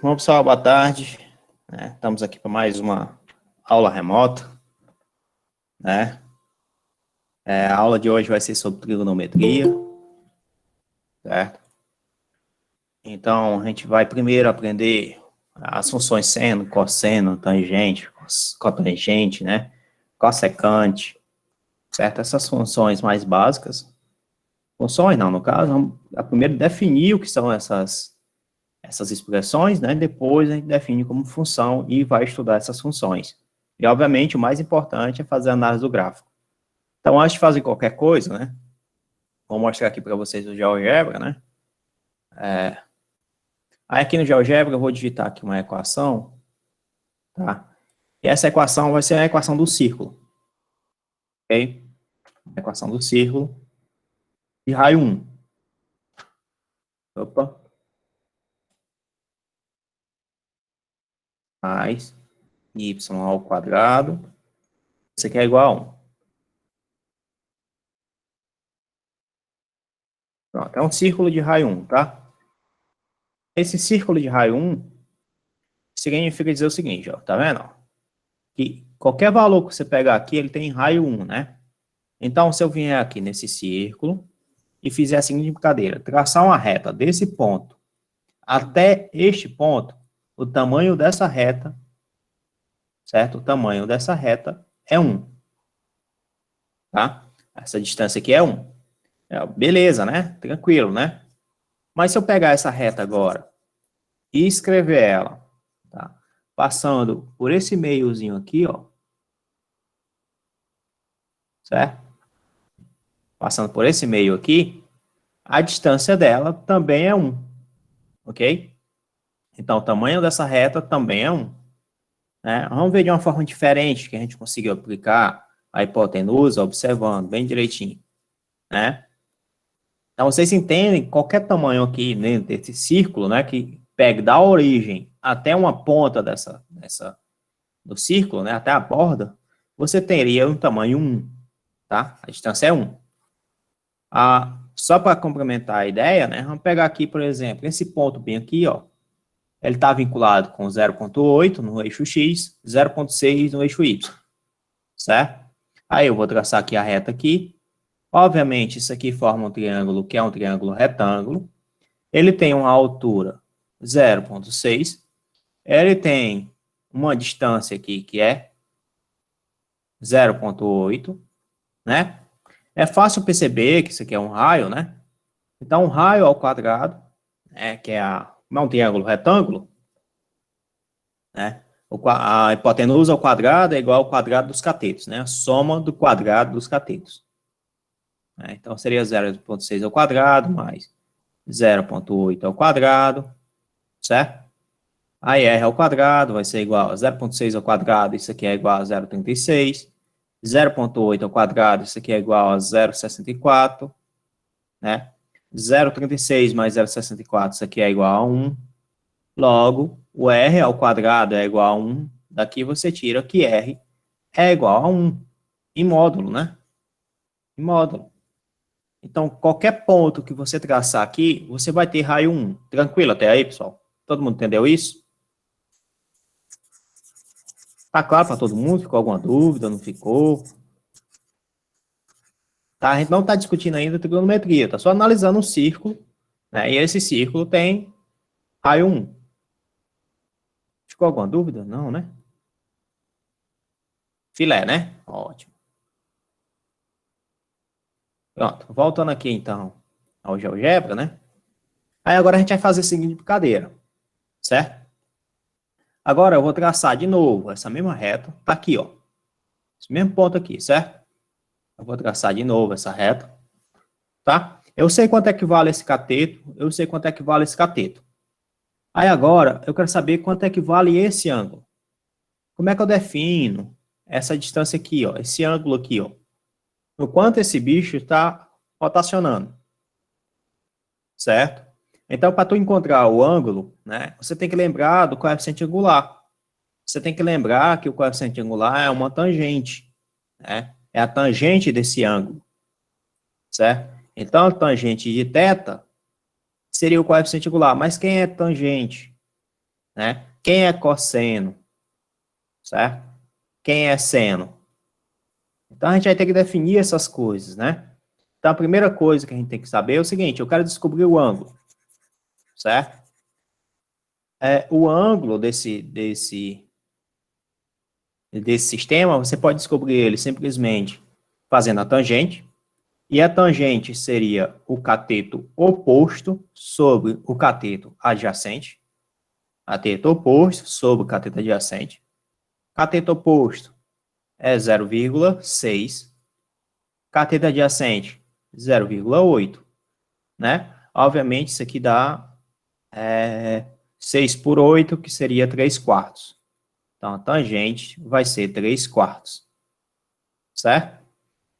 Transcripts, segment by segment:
Bom, pessoal, boa tarde. Estamos aqui para mais uma aula remota, né? A aula de hoje vai ser sobre trigonometria, certo? Então, a gente vai primeiro aprender as funções seno, cosseno, tangente, cotangente, né? Cossecante, certo? Essas funções mais básicas. Funções, não, no caso, vamos primeiro definir o que são essas expressões, né? Depois a gente define como função e vai estudar essas funções. E, obviamente, o mais importante é fazer a análise do gráfico. Então, antes de fazer qualquer coisa, né? Vou mostrar aqui para vocês o GeoGebra, né? Aí, aqui no GeoGebra, eu vou digitar aqui uma equação, tá? E essa equação vai ser a equação do círculo, ok? A equação do círculo de raio 1. Opa. Mais y ao quadrado. Isso aqui é igual a 1. Pronto, é um círculo de raio 1, tá? Esse círculo de raio 1 significa dizer o seguinte, ó, tá vendo? Que qualquer valor que você pegar aqui, ele tem raio 1, né? Então, se eu vier aqui nesse círculo e fizer a seguinte brincadeira, traçar uma reta desse ponto até este ponto, o tamanho dessa reta, certo? O tamanho dessa reta é 1, tá? Essa distância aqui é 1. Beleza, né? Tranquilo, né? Mas se eu pegar essa reta agora e escrever ela, tá? Passando por esse meiozinho aqui, ó, certo? Passando por esse meio aqui, a distância dela também é 1, ok? Então, o tamanho dessa reta também é 1. Né? Vamos ver de uma forma diferente que a gente conseguiu aplicar a hipotenusa, observando bem direitinho, né? Então, vocês entendem qualquer tamanho aqui dentro desse círculo, né, que pegue da origem até uma ponta do círculo, né, até a borda, você teria um tamanho 1, tá? A distância é 1. Só para complementar a ideia, né, vamos pegar aqui, por exemplo, esse ponto bem aqui, ó, ele está vinculado com 0,8 no eixo X, 0,6 no eixo Y, certo? Aí eu vou traçar aqui a reta aqui. Obviamente, isso aqui forma um triângulo que é um triângulo retângulo. Ele tem uma altura 0,6. Ele tem uma distância aqui que é 0,8, né? É fácil perceber que isso aqui é um raio, né? Então, um raio ao quadrado, né, que é um triângulo retângulo, né? A hipotenusa ao quadrado é igual ao quadrado dos catetos, né? A soma do quadrado dos catetos. Então, seria 0,6 ao quadrado mais 0,8 ao quadrado, certo? Aí R ao quadrado vai ser igual a 0,6 ao quadrado, isso aqui é igual a 0,36. 0,8 ao quadrado, isso aqui é igual a 0,64, né? 0,36 mais 0,64, isso aqui é igual a 1. Logo, o R ao quadrado é igual a 1. Daqui você tira que R é igual a 1. Em módulo, né? Em módulo. Então, qualquer ponto que você traçar aqui, você vai ter raio 1. Tranquilo até aí, pessoal? Todo mundo entendeu isso? Tá claro para todo mundo? Ficou alguma dúvida? Não ficou? Tá? A gente não está discutindo ainda trigonometria, tá só analisando um círculo, né? E esse círculo tem raio 1. Ficou alguma dúvida? Não, né? Filé, né? Ótimo. Pronto, voltando aqui então ao GeoGebra, né? Aí agora a gente vai fazer a seguinte brincadeira, certo? Agora eu vou traçar de novo essa mesma reta, tá aqui, ó. Esse mesmo ponto aqui, certo? Eu vou traçar de novo essa reta, tá? Eu sei quanto é que vale esse cateto, eu sei quanto é que vale esse cateto. Aí agora eu quero saber quanto é que vale esse ângulo. Como é que eu defino essa distância aqui, ó, esse ângulo aqui, ó? O quanto esse bicho está rotacionando, certo? Então, para tu encontrar o ângulo, né, você tem que lembrar do coeficiente angular. Você tem que lembrar que o coeficiente angular é uma tangente, né? É a tangente desse ângulo, certo? Então, a tangente de θ seria o coeficiente angular. Mas quem é tangente? né? Quem é cosseno, certo? Quem é seno? Então, a gente vai ter que definir essas coisas, né? Então, a primeira coisa que a gente tem que saber é o seguinte, eu quero descobrir o ângulo, certo? O ângulo desse sistema, você pode descobrir ele simplesmente fazendo a tangente, e a tangente seria o cateto oposto sobre o cateto adjacente, cateto oposto sobre o cateto adjacente, cateto oposto é 0,6, cateto adjacente 0,8, né? Obviamente, isso aqui dá 6 por 8, que seria 3 quartos. Então, a tangente vai ser 3 quartos, certo?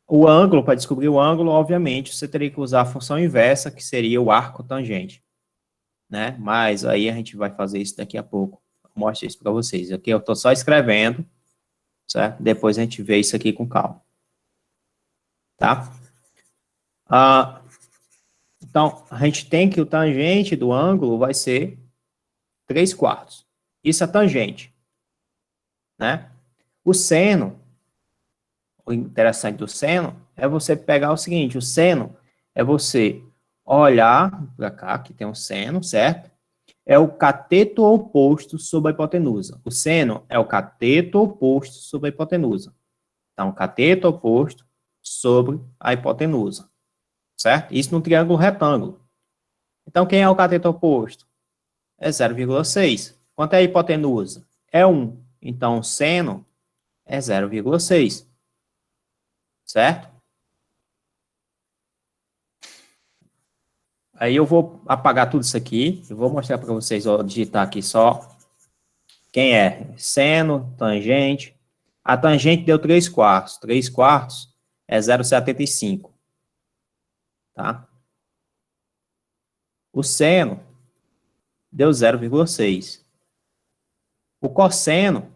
O ângulo, para descobrir o ângulo, obviamente, você teria que usar a função inversa, que seria o arco tangente, né? Mas aí a gente vai fazer isso daqui a pouco. Eu mostro isso para vocês. Aqui eu estou só escrevendo, certo? Depois a gente vê isso aqui com calma, tá? Então, a gente tem que o tangente do ângulo vai ser 3 quartos. Isso é tangente, né? O seno, o interessante do seno é você pegar o seguinte, o seno é você olhar para cá, que tem um seno, certo? É o cateto oposto sobre a hipotenusa. O seno é o cateto oposto sobre a hipotenusa. Então, cateto oposto sobre a hipotenusa, certo? Isso no triângulo retângulo. Então, quem é o cateto oposto? É 0,6. Quanto é a hipotenusa? É 1. Então, o seno é 0,6, certo? Aí eu vou apagar tudo isso aqui, eu vou mostrar para vocês, vou digitar aqui só quem é seno, tangente. A tangente deu 3 quartos, 3 quartos é 0,75, tá? O seno deu 0,6. O cosseno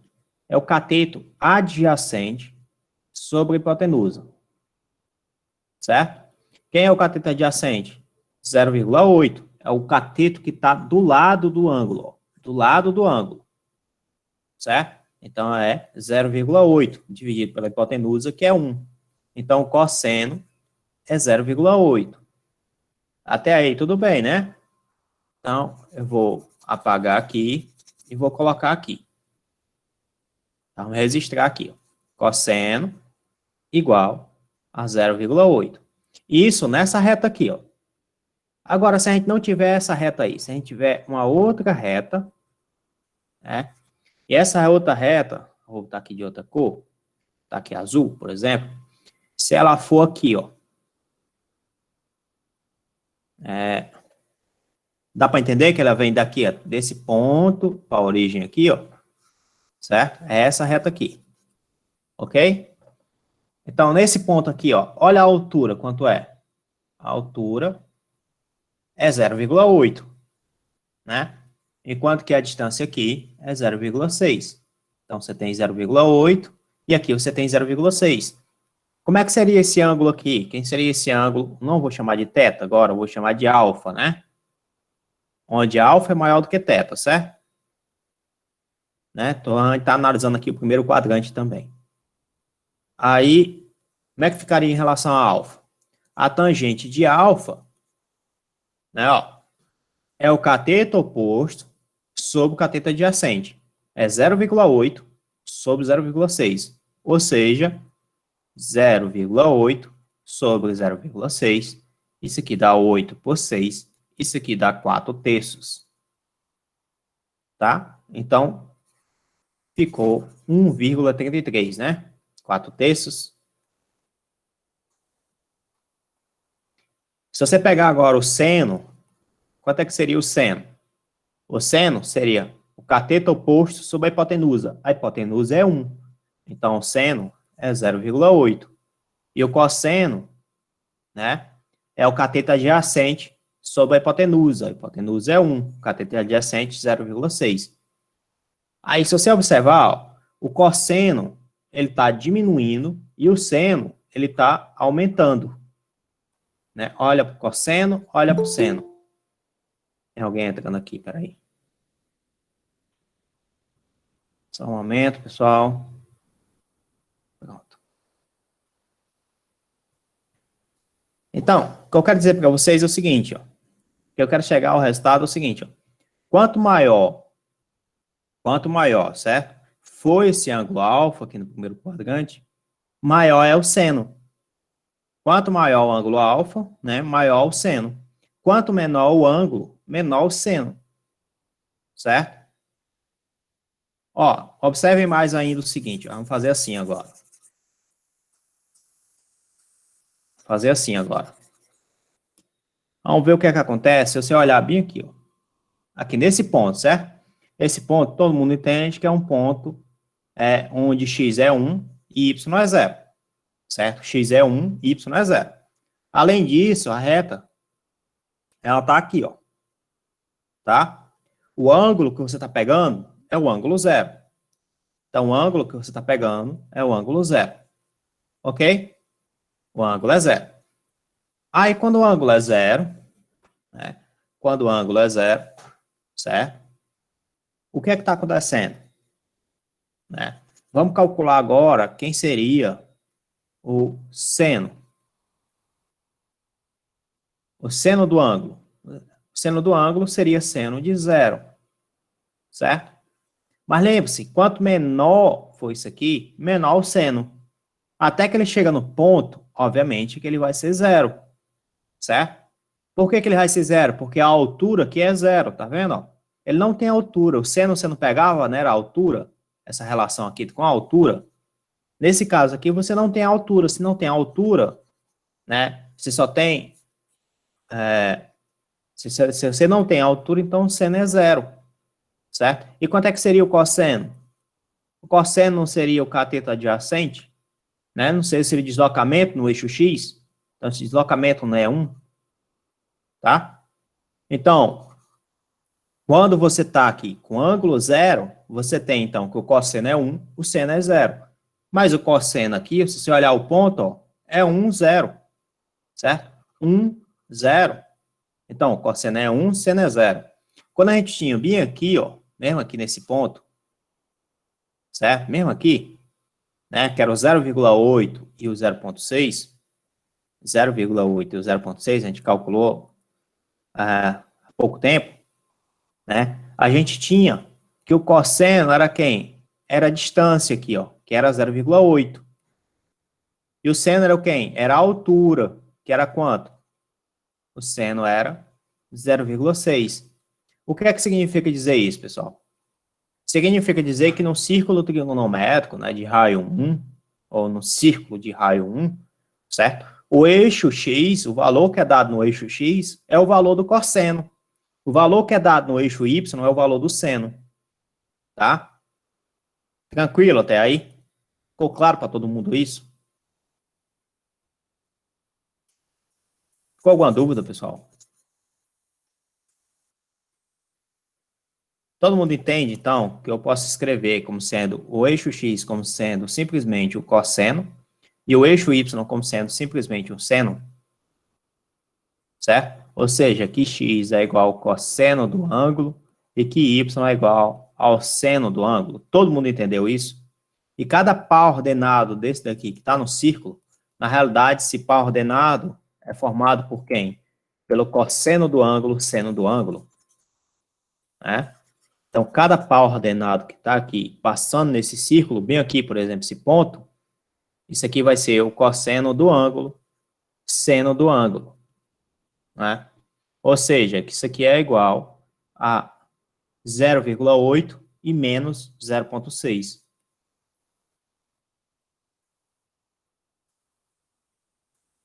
é o cateto adjacente sobre a hipotenusa, certo? Quem é o cateto adjacente? 0,8. É o cateto que está do lado do ângulo, ó, do lado do ângulo, certo? Então, é 0,8 dividido pela hipotenusa, que é 1. Então, o cosseno é 0,8. Até aí, tudo bem, né? Então, eu vou apagar aqui e vou colocar aqui. Então, registrar aqui, ó. Cosseno igual a 0,8. Isso nessa reta aqui, ó. Agora, se a gente não tiver essa reta aí, se a gente tiver uma outra reta, né? E essa outra reta, vou botar aqui de outra cor, tá aqui azul, por exemplo, se ela for aqui, ó, dá para entender que ela vem daqui, ó, desse ponto para a origem aqui, ó, certo? É essa reta aqui, ok? Então, nesse ponto aqui, ó, olha a altura, quanto é? A altura é 0,8, né? Enquanto que a distância aqui é 0,6. Então, você tem 0,8 e aqui você tem 0,6. Como é que seria esse ângulo aqui? Quem seria esse ângulo? Não vou chamar de θ agora, vou chamar de alfa, né? Onde alfa é maior do que θ, certo? Né? Então, a gente está analisando aqui o primeiro quadrante também. Aí, como é que ficaria em relação a alfa? A tangente de alfa, né, ó, é o cateto oposto sobre o cateto adjacente. É 0,8 sobre 0,6. Ou seja, 0,8 sobre 0,6. Isso aqui dá 8 por 6. Isso aqui dá 4 terços. Tá? Então, ficou 1,33, né? 4 terços. Se você pegar agora o seno, quanto é que seria o seno? O seno seria o cateto oposto sobre a hipotenusa. A hipotenusa é 1. Então, o seno é 0,8. E o cosseno, né, é o cateto adjacente sobre a hipotenusa. A hipotenusa é 1. O cateto adjacente, 0,6. Aí, se você observar, ó, o cosseno, ele está diminuindo e o seno, ele está aumentando. Né? Olha para o cosseno, olha para o seno. Tem alguém entrando aqui, peraí. Só um momento, pessoal. Pronto. Então, o que eu quero dizer para vocês é o seguinte, ó. Que eu quero chegar ao resultado é o seguinte, ó. Quanto maior, certo? Foi esse ângulo alfa aqui no primeiro quadrante, maior é o seno. Quanto maior o ângulo alfa, né, maior o seno. Quanto menor o ângulo, menor o seno. Certo? Ó, observem mais ainda o seguinte, ó, vamos fazer assim agora. Fazer assim agora. Vamos ver o que é que acontece se você olhar bem aqui, ó. Aqui nesse ponto, certo? Esse ponto, todo mundo entende que é um ponto onde x é 1 e y é 0. Certo? X é 1 e y é 0. Além disso, a reta, ela tá aqui, ó. Tá? O ângulo que você está pegando é o ângulo 0. Então, o ângulo que você está pegando é o ângulo 0. Ok? O ângulo é 0. Aí, quando o ângulo é 0, né? Quando o ângulo é 0, certo? O que é que está acontecendo? Né? Vamos calcular agora quem seria o seno. O seno do ângulo. O seno do ângulo seria seno de 0. Certo? Mas lembre-se, quanto menor for isso aqui, menor o seno. Até que ele chega no ponto, obviamente, que ele vai ser 0. Certo? Por que que ele vai ser 0? Porque a altura aqui é 0, tá vendo? Ó? Ele não tem altura. O seno você não pegava, né? Era a altura. Essa relação aqui com a altura. Nesse caso aqui, você não tem altura. Se não tem altura, né? Você só tem... se você não tem altura, então o seno é 0. Certo? E quanto é que seria o cosseno? O cosseno não seria o cateto adjacente? Né? Não seria deslocamento no eixo X? Então, esse deslocamento não é 1. Tá? Então, quando você está aqui com ângulo 0, você tem, então, que o cosseno é 1, o seno é 0. Mas o cosseno aqui, se você olhar o ponto, ó, é 1, 0. Certo? 1, 0. Então, o cosseno é 1, seno é 0. Quando a gente tinha bem aqui, ó, mesmo aqui nesse ponto, certo? Mesmo aqui, né, que era o 0,8 e o 0,6, 0,8 e o 0,6, a gente calculou há pouco tempo, né? A gente tinha que o cosseno era quem? Era a distância aqui, ó, que era 0,8. E o seno era o quem? Era a altura, que era quanto? O seno era 0,6. O que é que significa dizer isso, pessoal? Significa dizer que no círculo trigonométrico, né, de raio 1, ou no círculo de raio 1, certo? O eixo x, o valor que é dado no eixo x, é o valor do cosseno. O valor que é dado no eixo y é o valor do seno. Tá? Tranquilo até aí? Ficou claro para todo mundo isso? Ficou alguma dúvida, pessoal? Todo mundo entende, então, que eu posso escrever como sendo o eixo x como sendo simplesmente o cosseno e o eixo y como sendo simplesmente o seno? Certo? Ou seja, que x é igual ao cosseno do ângulo e que y é igual ao seno do ângulo. Todo mundo entendeu isso? E cada par ordenado desse daqui que está no círculo, na realidade, esse par ordenado é formado por quem? Pelo cosseno do ângulo, seno do ângulo. Né? Então, cada par ordenado que está aqui, passando nesse círculo, bem aqui, por exemplo, esse ponto, isso aqui vai ser o cosseno do ângulo, seno do ângulo. Né? Ou seja, que isso aqui é igual a 0,8 e menos 0,6.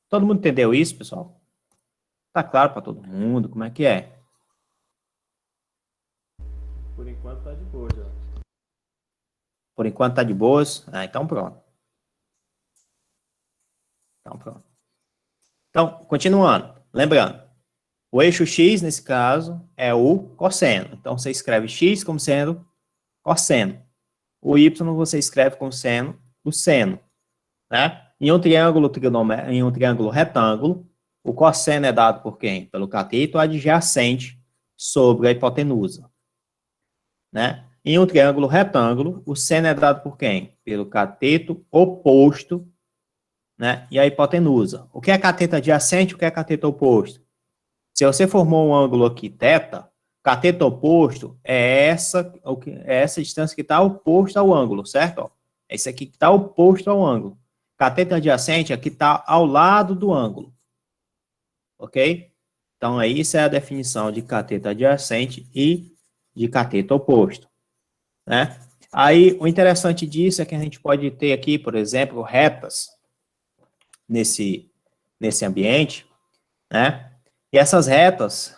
Todo mundo entendeu isso, pessoal? Tá claro para todo mundo como é que é? Por enquanto tá de boa já. Por enquanto tá de boas? Ah, então pronto. Então pronto. Então, continuando. Lembrando, o eixo x, nesse caso, é o cosseno. Então, você escreve x como sendo cosseno. O y você escreve como sendo o seno. Né? Em um triângulo retângulo, o cosseno é dado por quem? Pelo cateto adjacente sobre a hipotenusa. Né? Em um triângulo retângulo, o seno é dado por quem? Pelo cateto oposto, né? E a hipotenusa. O que é cateto adjacente e o que é cateto oposto? Se você formou um ângulo aqui, θ, cateto oposto é essa distância que está oposta ao ângulo, certo? Ó, é isso aqui que está oposto ao ângulo. Cateto adjacente é que está ao lado do ângulo. Ok? Então, aí, isso é a definição de cateto adjacente e de cateto oposto, né? Aí, o interessante disso é que a gente pode ter aqui, por exemplo, retas nesse ambiente, né? E essas retas,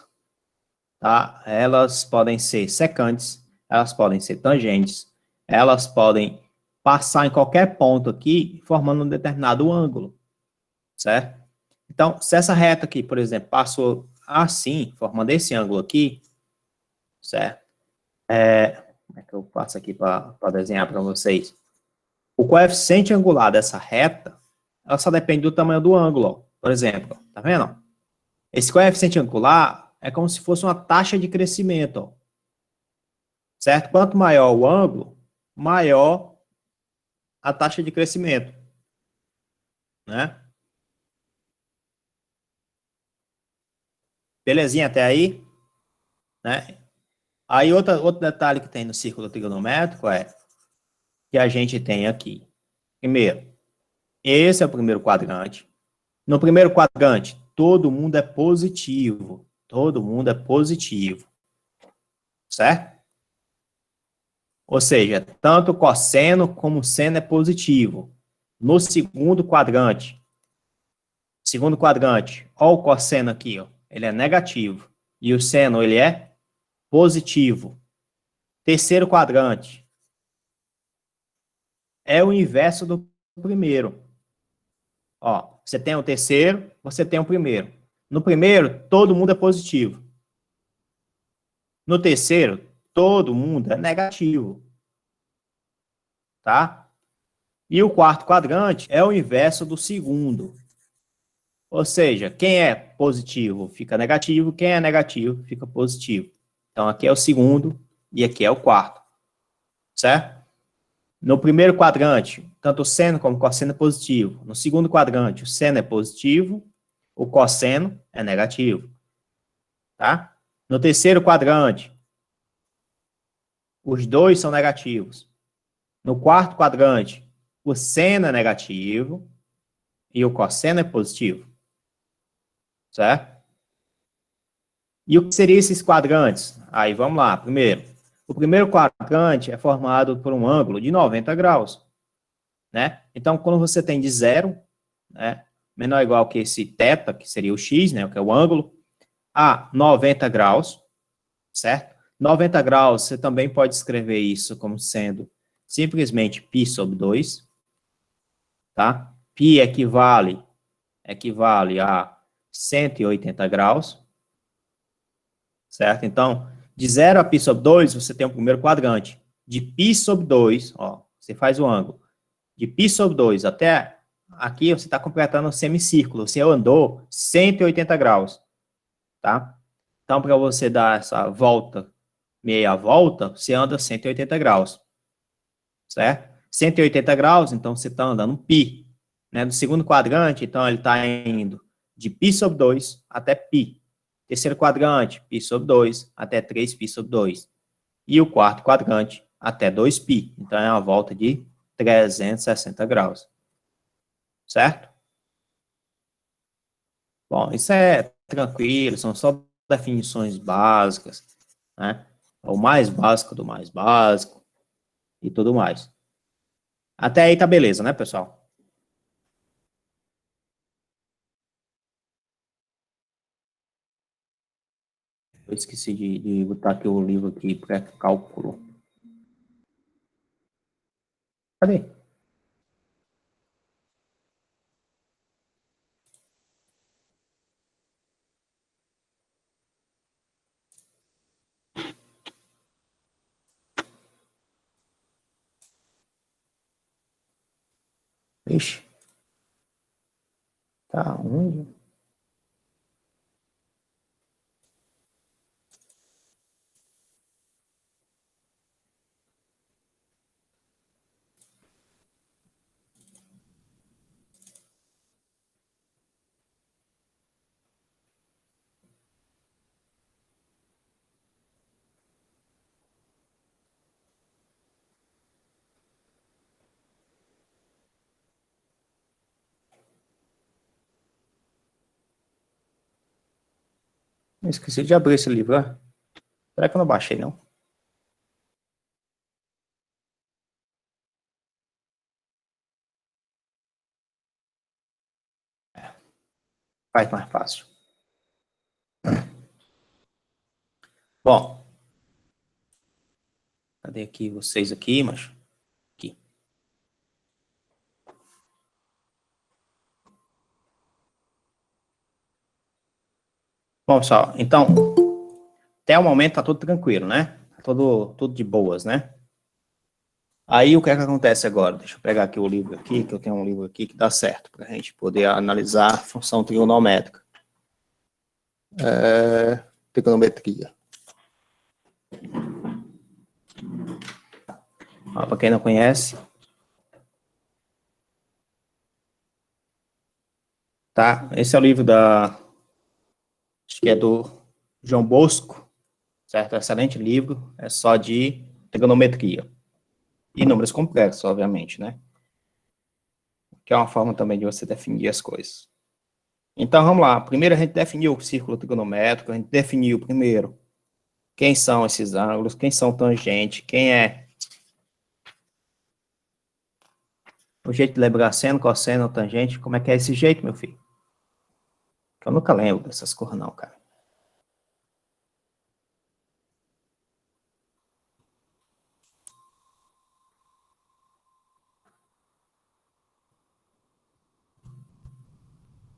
tá? Elas podem ser secantes, elas podem ser tangentes, elas podem passar em qualquer ponto aqui, formando um determinado ângulo, certo? Então, se essa reta aqui, por exemplo, passou assim, formando esse ângulo aqui, certo? Como é que eu passo aqui para desenhar para vocês? O coeficiente angular dessa reta, ela só depende do tamanho do ângulo, ó. Por exemplo, tá vendo? Esse coeficiente angular é como se fosse uma taxa de crescimento, ó, certo? Quanto maior o ângulo, maior a taxa de crescimento, né? Belezinha até aí, né? Aí outro detalhe que tem no círculo trigonométrico é que a gente tem aqui. Primeiro, esse é o primeiro quadrante. No primeiro quadrante, todo mundo é positivo. Todo mundo é positivo. Certo? Ou seja, tanto cosseno como seno é positivo. No segundo quadrante, ó o cosseno aqui, ó, ele é negativo. E o seno, ele é positivo. Terceiro quadrante, é o inverso do primeiro. Ó, você tem o terceiro, você tem o primeiro. No primeiro, todo mundo é positivo. No terceiro, todo mundo é negativo. Tá? E o quarto quadrante é o inverso do segundo. Ou seja, quem é positivo fica negativo, quem é negativo fica positivo. Então, aqui é o segundo e aqui é o quarto. Certo? No primeiro quadrante, tanto o seno como o cosseno é positivo. No segundo quadrante, o seno é positivo, o cosseno é negativo. Tá? No terceiro quadrante, os dois são negativos. No quarto quadrante, o seno é negativo e o cosseno é positivo. Certo? E o que seriam esses quadrantes? Aí vamos lá. Primeiro, o primeiro quadrante é formado por um ângulo de 90 graus. Né? Então, quando você tem de zero, né, menor ou igual que esse θ, que seria o x, né, que é o ângulo, a 90 graus, certo? 90 graus, você também pode escrever isso como sendo simplesmente π sobre 2, tá? Π equivale a 180 graus, certo? Então, de 0 a π sobre 2, você tem o primeiro quadrante. De π sobre 2, ó, você faz o ângulo. De π sobre 2 até aqui, você está completando um semicírculo. Você andou 180 graus, tá? Então, para você dar essa volta, meia volta, você anda 180 graus, certo? 180 graus, então você está andando π. Né? No segundo quadrante, então, ele está indo de π sobre 2 até π. Terceiro quadrante, π sobre 2 até 3π sobre 2. E o quarto quadrante, até 2π. Então, é uma volta de 360 graus. Certo? Bom, isso é tranquilo, são só definições básicas, né? O mais básico do mais básico e tudo mais. Até aí tá beleza, né, pessoal? Eu esqueci de botar aqui o livro aqui, pré-cálculo. Cadê? Ixi, tá onde? Eu esqueci de abrir esse livro, ó. Será que eu não baixei, não? Faz mais fácil. Bom. Cadê aqui vocês aqui, macho? Aqui. Bom, pessoal, então, até o momento tá tudo tranquilo, né? Tá tudo de boas, né? Aí, o que é que acontece agora? Deixa eu pegar aqui o livro aqui, que eu tenho um livro aqui que dá certo, para a gente poder analisar a função trigonométrica. Trigonometria. Para quem não conhece, tá? Esse é o livro acho que é do João Bosco, certo? Excelente livro, é só de trigonometria. E números complexos, obviamente, né? Que é uma forma também de você definir as coisas. Então, vamos lá. Primeiro a gente definiu o círculo trigonométrico, a gente definiu primeiro quem são esses ângulos, quem são tangentes, quem é o jeito de lembrar seno, cosseno, tangente, como é que é esse jeito, meu filho? Eu nunca lembro dessas coisas não, cara.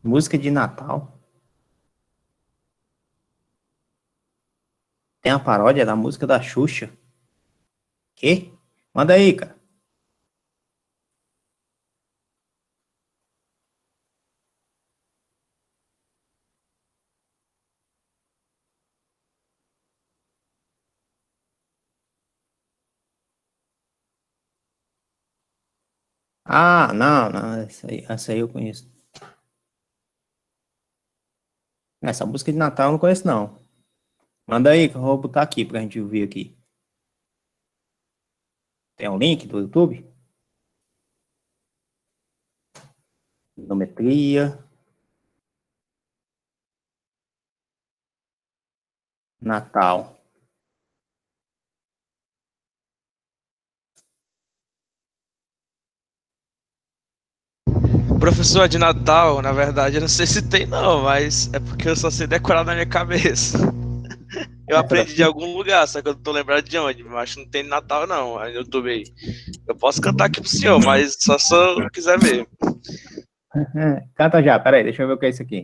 Música de Natal. Tem a paródia da música da Xuxa. Que? Manda aí, cara. Ah, não, não, essa aí eu conheço. Essa música de Natal eu não conheço, não. Manda aí, que eu vou botar aqui pra gente ouvir aqui. Tem um link do YouTube? Geometria. Natal. Professor de Natal, na verdade, eu não sei se tem não, mas é porque eu só sei decorar na minha cabeça. Eu Essa aprendi de daqui? algum lugar, só que eu não tô lembrado de onde. Eu acho que não tem Natal não, aí no YouTube aí. Eu posso cantar aqui pro senhor, mas só se eu quiser ver. Canta já, peraí, deixa eu ver o que é isso aqui.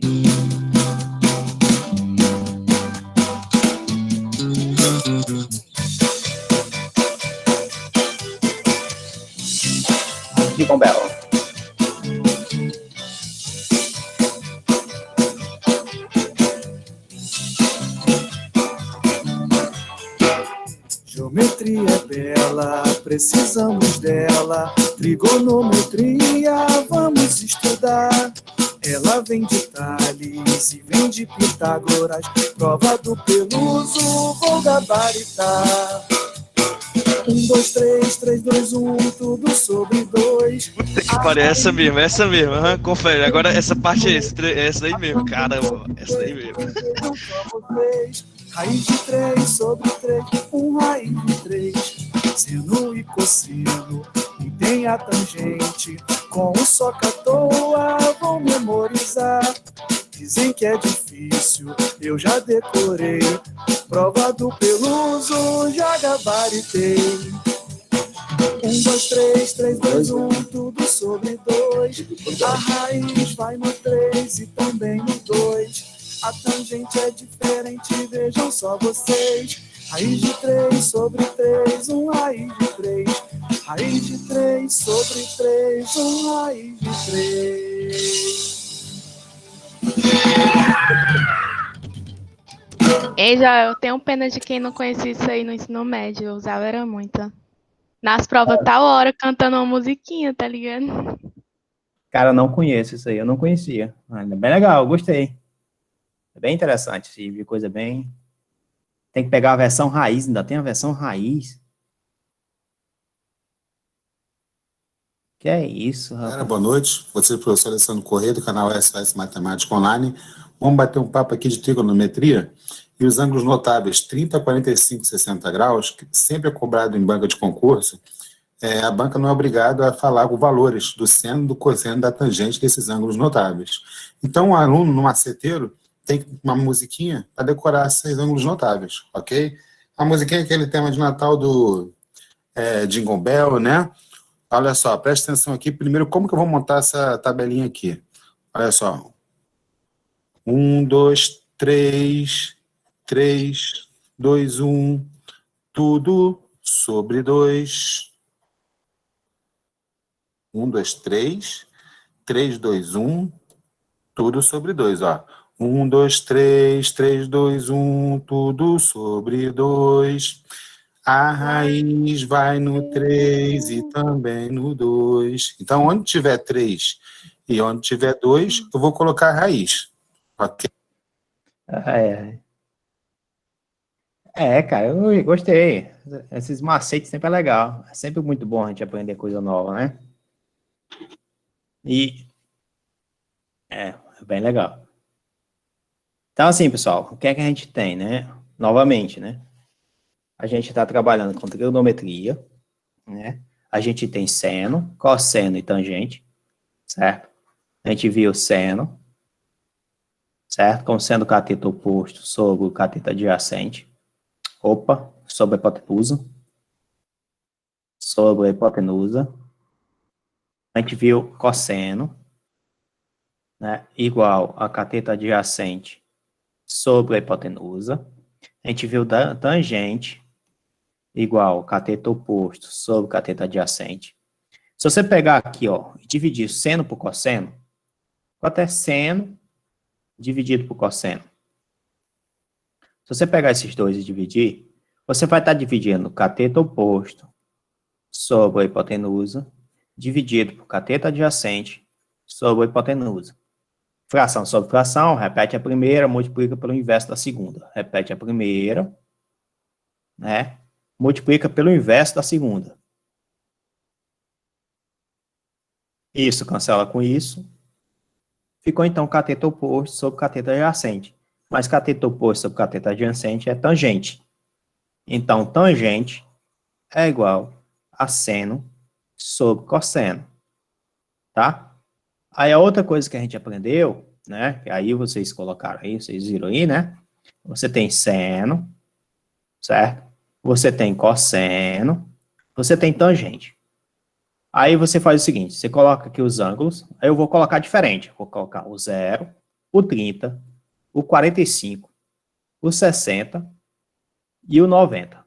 Ficam belo. Geometria é bela, precisamos dela. Trigonometria, vamos estudar. Ela vem de Tales e vem de Pitágoras. Prova do Peluso, vou gabaritar. 1, 2, 3, 3, 2, 1, tudo sobre 2. Puta que pariu, é essa mesmo, confere. Agora essa parte é essa aí mesmo, caramba, essa aí mesmo. Raiz de 3 sobre 3, 1 raiz de 3. Seno e cosseno, e tem a tangente. Com um só que à toa vou memorizar. Dizem que é difícil, eu já decorei. Prova do Peluso, já gabaritei. 1, 2, 3, 3, 2, 1, tudo sobre 2. A raiz vai no 3 e também no 2. A tangente é diferente, vejam só vocês. Raiz de 3 sobre 3, 1 raiz de 3. Raiz de 3 sobre 3, 1 raiz de 3. Ei, já eu tenho pena de quem não conhecia isso aí no ensino médio. Eu usava era muito. Nas provas, tal hora, cantando uma musiquinha, tá ligado? Cara, não conheço isso aí, eu não conhecia. É bem legal, gostei. É bem interessante, esse tipo de coisa bem... Tem que pegar a versão raiz, ainda tem a versão raiz. Que é isso, rapaz? Boa noite, você é o professor Alessandro Corrêa, do canal SOS Matemática Online. Vamos bater um papo aqui de trigonometria e os ângulos notáveis 30, 45, 60 graus, que sempre é cobrado em banca de concurso, a banca não é obrigada a falar os valores do seno, do cosseno, da tangente desses ângulos notáveis. Então, o aluno, no maceteiro, tem uma musiquinha para decorar esses ângulos notáveis, ok? A musiquinha é aquele tema de Natal do Jingle Bell, né? Olha só, presta atenção aqui. Primeiro, como que eu vou montar essa tabelinha aqui? Olha só. 1, 2, 3, 3, 2, 1, tudo sobre 2. 1, 2, 3, 3, 2, 1, tudo sobre 2, ó. 1, 2, 3, 3, 2, 1, tudo sobre 2. A raiz vai no 3 e também no 2. Então, onde tiver 3 e onde tiver 2, eu vou colocar a raiz. Ok? Cara, eu gostei. Esses macetes sempre é legal. É sempre muito bom a gente aprender coisa nova, né? E é bem legal. Então, assim, pessoal, o que é que a gente tem, né? Novamente, né? A gente está trabalhando com trigonometria, né? A gente tem seno, cosseno e tangente, certo? A gente viu seno, certo? Como sendo o cateto oposto sobre o cateto adjacente. Opa, sobre a hipotenusa. Sobre a hipotenusa. A gente viu cosseno, né? Igual a cateto adjacente sobre a hipotenusa. A gente viu tangente igual cateto oposto sobre cateto adjacente. Se você pegar aqui, ó, e dividir seno por cosseno, quanto é seno dividido por cosseno? Se você pegar esses dois e dividir, você vai estar dividindo cateto oposto sobre a hipotenusa, dividido por cateto adjacente sobre a hipotenusa. Fração sobre fração, repete a primeira, multiplica pelo inverso da segunda. Repete a primeira, né? Multiplica pelo inverso da segunda. Isso cancela com isso. Ficou, então, cateto oposto sobre cateto adjacente. Mas cateto oposto sobre cateto adjacente é tangente. Então, tangente é igual a seno sobre cosseno. Tá? Aí, a outra coisa que a gente aprendeu, né? Que aí vocês colocaram aí, vocês viram aí, né? Você tem seno, certo? Você tem cosseno, você tem tangente. Aí você faz o seguinte, você coloca aqui os ângulos, aí eu vou colocar diferente. Vou colocar o 0, o 30, o 45, o 60 e o 90.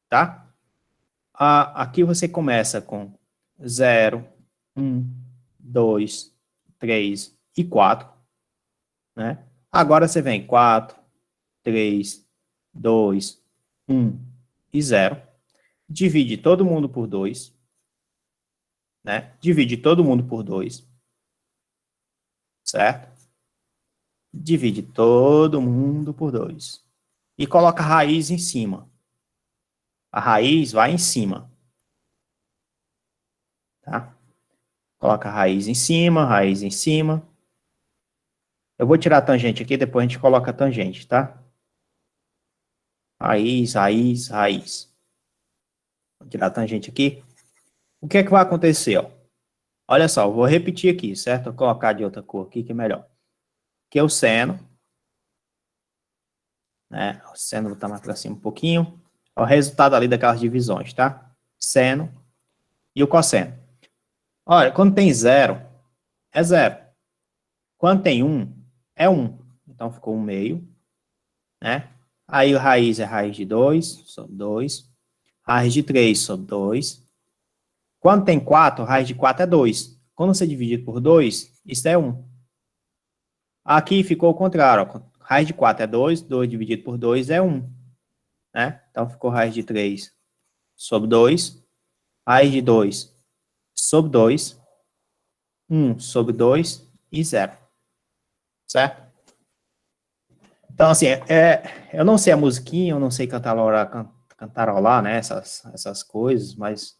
Tá? Aqui você começa com 0, 1, 2, 3 e 4. Né? Agora você vem 4, 3, 2, 1 e 0. Divide todo mundo por 2. Né? Divide todo mundo por 2. Certo? Divide todo mundo por 2. E coloca a raiz em cima. A raiz vai em cima. Tá? Coloca a raiz em cima, raiz em cima. Eu vou tirar a tangente aqui, depois a gente coloca a tangente, tá? Raiz, raiz, raiz. Vou tirar a tangente aqui. O que é que vai acontecer, ó? Olha só, eu vou repetir aqui, certo? Vou colocar de outra cor aqui, que é melhor. Que é o seno. Né? O seno, vou botar mais para cima um pouquinho. É o resultado ali daquelas divisões, tá? Seno e o cosseno. Olha, quando tem 0, é 0. Quando tem 1, é 1. Então, ficou 1 meio. Né? Aí, a raiz é raiz de 2 sobre 2. Raiz de 3 sobre 2. Quando tem 4, raiz de 4 é 2. Quando você divide por 2, isso é 1. Aqui ficou o contrário. Ó. Raiz de 4 é 2. 2 dividido por 2 é 1. Né? Então, ficou raiz de 3 sobre 2. Raiz de 2 sobre 2. 1 sobre 2 e 0. Certo? Então, assim, eu não sei a musiquinha, eu não sei cantarolar, né, essas coisas, mas,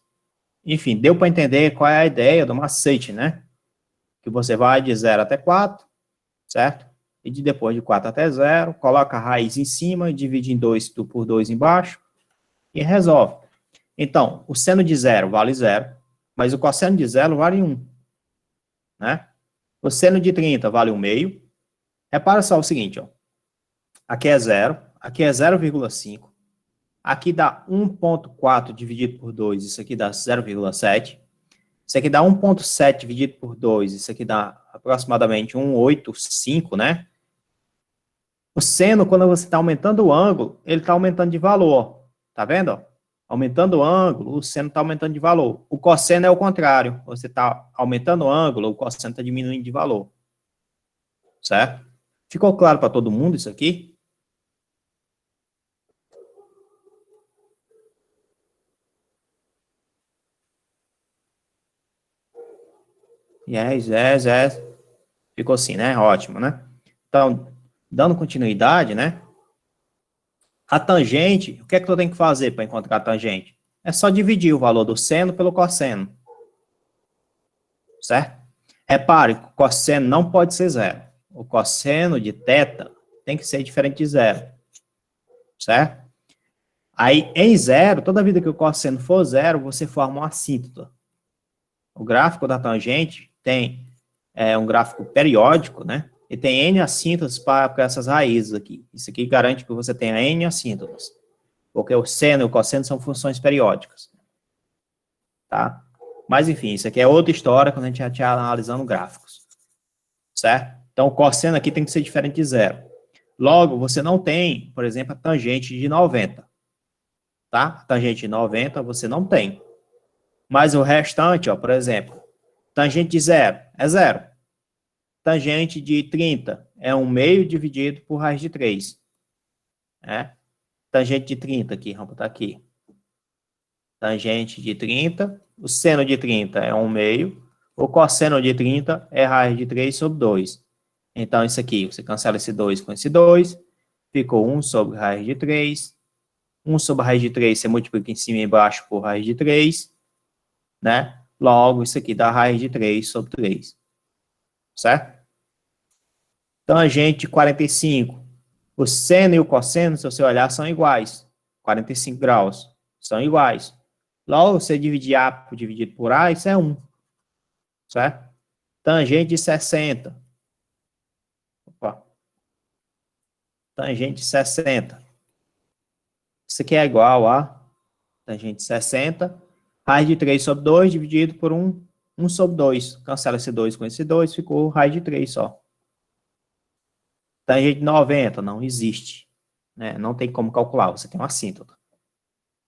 enfim, deu para entender qual é a ideia do macete, né? Que você vai de 0 até 4, certo? e de depois de 4 até 0, coloca a raiz em cima, divide em 2 por 2 embaixo, e resolve. Então, o seno de 0 vale 0, mas o cosseno de 0 vale 1. Né? O seno de 30 vale 1 meio. Repara só o seguinte, ó. Aqui é 0, aqui é 0,5, aqui dá 1,4 dividido por 2, isso aqui dá 0,7. Isso aqui dá 1,7 dividido por 2, isso aqui dá aproximadamente 1,85, né? O seno, quando você está aumentando o ângulo, ele está aumentando de valor, tá vendo? Ó? Aumentando o ângulo, o seno está aumentando de valor. O cosseno é o contrário, você está aumentando o ângulo, o cosseno está diminuindo de valor. Certo? Ficou claro para todo mundo isso aqui? Yes. Ficou assim, né? Ótimo, né? Então, dando continuidade, né? A tangente, o que é que tu tem que fazer para encontrar a tangente? É só dividir o valor do seno pelo cosseno. Certo? Repare que o cosseno não pode ser 0. O cosseno de θ tem que ser diferente de 0. Certo? Aí, em 0, toda vida que o cosseno for 0, você forma uma assíntota. O gráfico da tangente tem um gráfico periódico, né? E tem N assíntotas para essas raízes aqui. Isso aqui garante que você tenha N assíntotas. Porque o seno e o cosseno são funções periódicas. Tá? Mas, enfim, isso aqui é outra história quando a gente já estiver analisando gráficos. Certo? Então, o cosseno aqui tem que ser diferente de 0. Logo, você não tem, por exemplo, a tangente de 90. Tá? A tangente de 90 você não tem. Mas o restante, ó, por exemplo, tangente de 0 é 0. Tangente de 30 é 1 meio dividido por raiz de 3. Né? Tangente de 30 aqui, vamos botar aqui. Tangente de 30, o seno de 30 é 1 meio, o cosseno de 30 é raiz de 3 sobre 2. Então, isso aqui, você cancela esse 2 com esse 2, ficou 1 sobre raiz de 3. 1 sobre raiz de 3, você multiplica em cima e embaixo por raiz de 3. Né? Logo, isso aqui dá raiz de 3 sobre 3. Certo? Tangente de 45. O seno e o cosseno, se você olhar, são iguais. 45 graus. São iguais. Logo, você dividir A dividido por A, isso é 1. Certo? Tangente de 60. Opa. Tangente de 60. Isso aqui é igual a tangente de 60. Raiz de 3 sobre 2 dividido por 1 sobre 2. Cancela esse 2 com esse 2, ficou raiz de 3 só. Tangente de 90 não existe. Né? Não tem como calcular, você tem uma assíntota.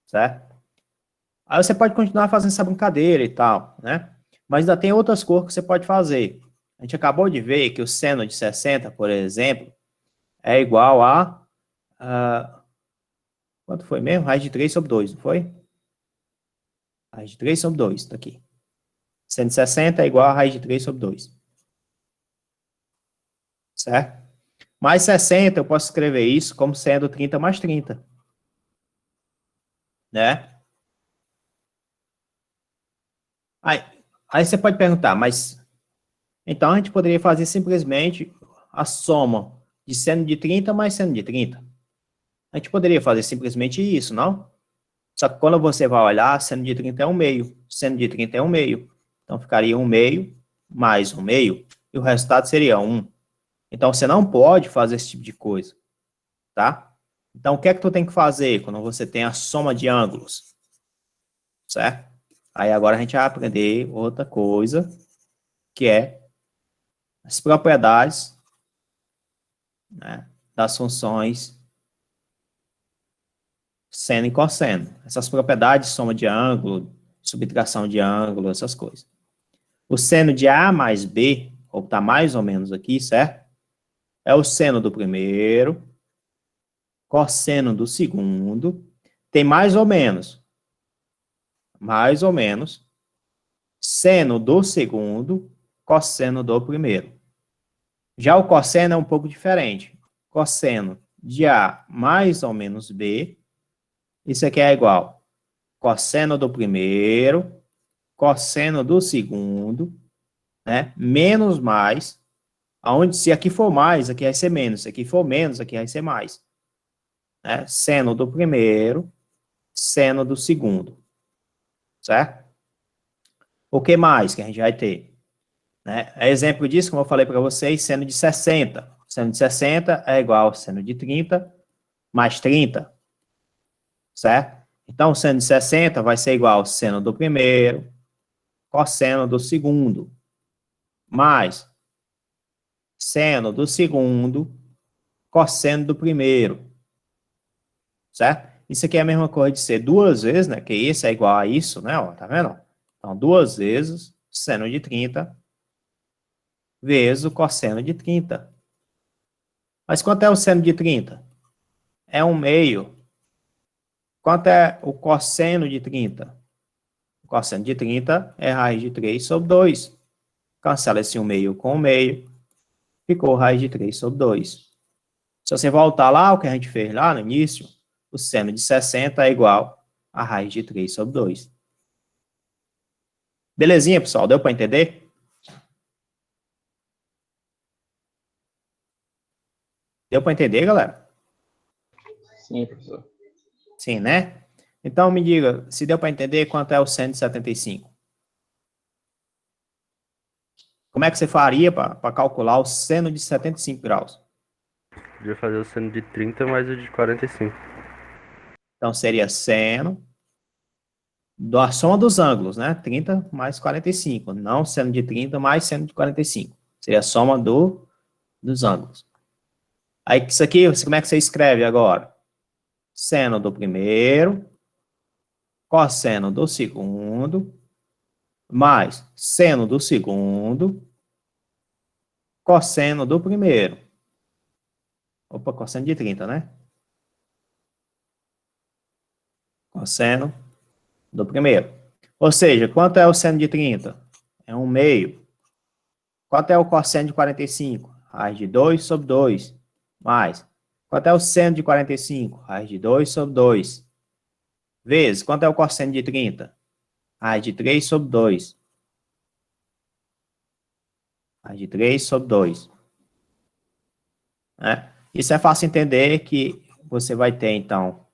Certo? Aí você pode continuar fazendo essa brincadeira e tal, né? Mas ainda tem outras cores que você pode fazer. A gente acabou de ver que o seno de 60, por exemplo, é igual a... quanto foi mesmo? Raiz de 3 sobre 2, não foi? Raiz de 3 sobre 2, tá aqui. Seno de 60 é igual a raiz de 3 sobre 2. Certo? Mais 60, eu posso escrever isso como sendo 30 mais 30. Né? Aí você pode perguntar, mas... Então, a gente poderia fazer simplesmente a soma de seno de 30 mais seno de 30. A gente poderia fazer simplesmente isso, não? Só que quando você vai olhar, seno de 30 é 1 meio. Seno de 30 é 1 meio. Então, ficaria 1 meio mais 1 meio. E o resultado seria 1. Então, você não pode fazer esse tipo de coisa. Tá? Então, o que é que tu tem que fazer quando você tem a soma de ângulos? Certo? Aí, agora a gente vai aprender outra coisa, que é as propriedades, né, das funções seno e cosseno. Essas propriedades, soma de ângulo, subtração de ângulo, essas coisas. O seno de A mais B, ou está mais ou menos aqui, certo? É o seno do primeiro, cosseno do segundo, tem mais ou menos, seno do segundo, cosseno do primeiro. Já o cosseno é um pouco diferente. Cosseno de A mais ou menos B, isso aqui é igual cosseno do primeiro, cosseno do segundo, né, menos mais Aonde, se aqui for mais, aqui vai ser menos. Se aqui for menos, aqui vai ser mais. Né? Seno do primeiro, seno do segundo. Certo? O que mais que a gente vai ter? Né? Exemplo disso, como eu falei para vocês, seno de 60. Seno de 60 é igual a seno de 30 mais 30. Certo? Então, seno de 60 vai ser igual ao seno do primeiro, cosseno do segundo, mais seno do segundo, cosseno do primeiro. Certo? Isso aqui é a mesma coisa de ser duas vezes, né? Que isso é igual a isso, né? Ó, tá vendo? Então, duas vezes seno de 30 vezes o cosseno de 30. Mas quanto é o seno de 30? É 1/2. Quanto é o cosseno de 30? O cosseno de 30 é raiz de 3 sobre 2. Cancela esse 1/2 com 1/2. Ficou raiz de 3 sobre 2. Se você voltar lá, o que a gente fez lá no início, o seno de 60 é igual a raiz de 3 sobre 2. Belezinha, pessoal? Deu para entender? Deu para entender, galera? Sim, professor. Sim, né? Então, me diga, se deu para entender quanto é o seno de 75. Como é que você faria para calcular o seno de 75 graus? Podia fazer o seno de 30 mais o de 45. Então, seria seno da soma dos ângulos, né? 30 mais 45. Não seno de 30 mais seno de 45. Seria a soma dos ângulos. Aí, isso aqui, como é que você escreve agora? Seno do primeiro, cosseno do segundo, mais seno do segundo, cosseno do primeiro. Opa, cosseno de 30, né? Cosseno do primeiro. Ou seja, quanto é o seno de 30? É 1/2. Quanto é o cosseno de 45? Raiz de 2 sobre 2. Mais. Quanto é o seno de 45? Raiz de 2 sobre 2. Vezes. Quanto é o cosseno de 30? Raiz de 3 sobre 2. Raiz de 3 sobre 2. Né? Isso é fácil entender que você vai ter, então,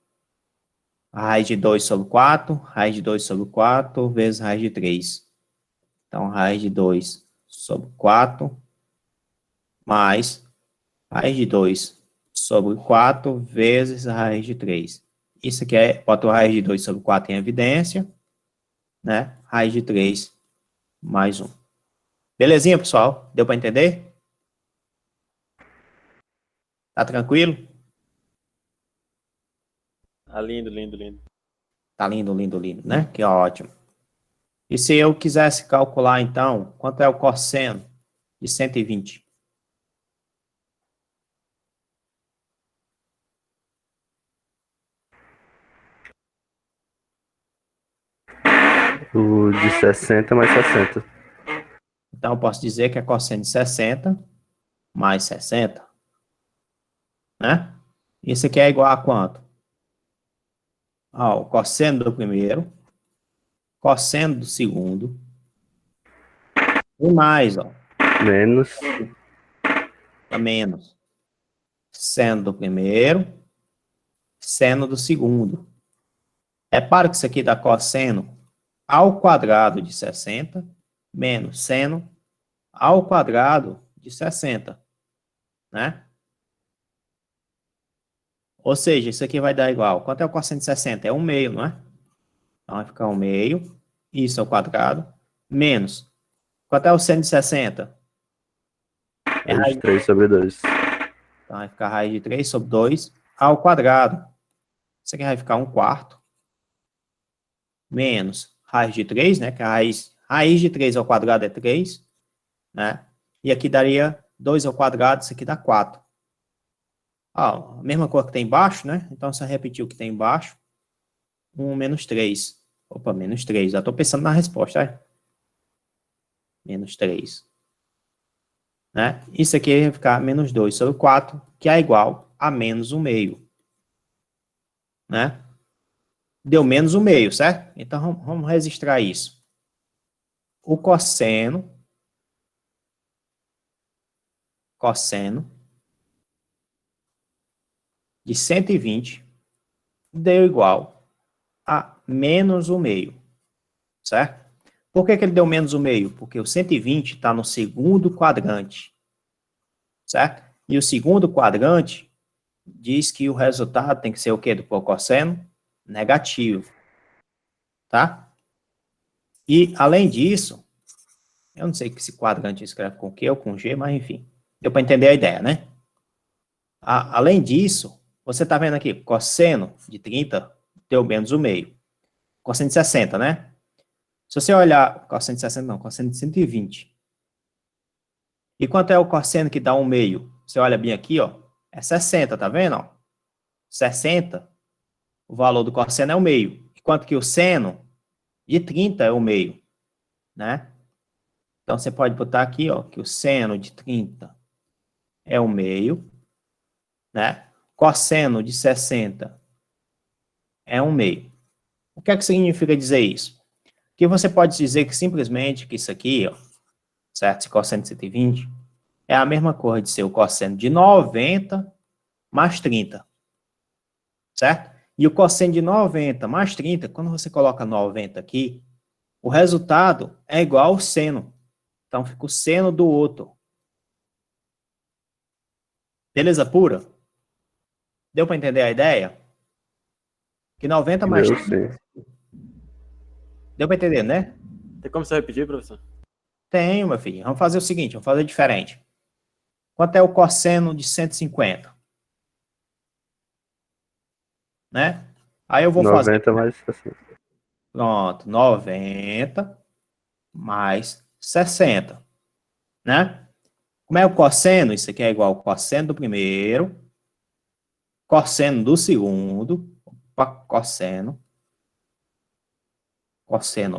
a raiz de 2 sobre 4, raiz de 2 sobre 4, vezes raiz de 3. Então, raiz de 2 sobre 4, mais raiz de 2 sobre 4, vezes a raiz de 3. Isso aqui é, bota a raiz de 2 sobre 4 em evidência, né? Raiz de 3 mais 1. Belezinha, pessoal? Deu para entender? Tá tranquilo? Ah, lindo, lindo, lindo. Tá lindo, lindo, lindo, né? Que ótimo. E se eu quisesse calcular, então, quanto é o cosseno de 120? O de 60 mais 60. Então, eu posso dizer que é cosseno de 60 mais 60, né? Isso aqui é igual a quanto? Ao cosseno do primeiro, cosseno do segundo, e mais, ó, Menos. a menos. Seno do primeiro, seno do segundo. Repara que isso aqui dá cosseno ao quadrado de 60, menos seno ao quadrado de 60, né? Ou seja, isso aqui vai dar igual. Quanto é o cosseno de 60? É 1/2, não é? Então, vai ficar 1/2, isso ao quadrado, menos. Quanto é o seno de 60? É Raiz raiz de 3 sobre 2. Então, vai ficar raiz de 3 sobre 2 ao quadrado. Isso aqui vai ficar 1/4. Menos raiz de 3, né? Que a raiz de 3 ao quadrado é 3, né? E aqui daria 2 ao quadrado, isso aqui dá 4. Ó, a mesma coisa que tem embaixo, né? Então, só repetir o que tem embaixo. 1 menos 3. Opa, menos 3. Já estou pensando na resposta, né? Menos 3. Né? Isso aqui vai ficar menos 2 sobre 4, que é igual a menos 1/2. Né? Deu menos 1/2, certo? Então, vamos registrar isso. O cosseno cosseno de 120 deu igual a menos o meio, certo? Por que ele deu menos o meio? Porque o 120 está no segundo quadrante, certo? E o segundo quadrante diz que o resultado tem que ser o quê? Do cosseno negativo, tá? E, além disso, eu não sei que esse quadrante escreve com Q ou com G, mas enfim, deu para entender a ideia, né? Além disso, você está vendo aqui, cosseno de 30 deu menos o meio. Cosseno de 60, né? Se você olhar, cosseno de 60 não, cosseno de 120. E quanto é o cosseno que dá um meio? Você olha bem aqui, ó, é 60, tá vendo? Ó? 60, o valor do cosseno é o meio. Enquanto que o seno de 30 é o meio, né? Então, você pode botar aqui, ó, que o seno de 30 é o meio, né? Cosseno de 60 é um meio. O que é que significa dizer isso? Que você pode dizer que simplesmente que isso aqui, ó, certo? Esse cosseno de 120 é a mesma coisa de ser o cosseno de 90 mais 30, certo? E o cosseno de 90 mais 30, quando você coloca 90 aqui, o resultado é igual ao seno. Então, fica o seno do outro. Beleza pura? Deu para entender a ideia? Que 90 mais Deu 30... sim. Deu para entender, né? Tem como você repetir, professor? Tenho, meu filho. Vamos fazer o seguinte, vamos fazer diferente. Quanto é o cosseno de 150? Né? Aí eu vou fazer... 90 mais 60. Pronto, 90 mais 60. Né? Como é o cosseno? Isso aqui é igual ao cosseno do primeiro, cosseno do segundo, opa, cosseno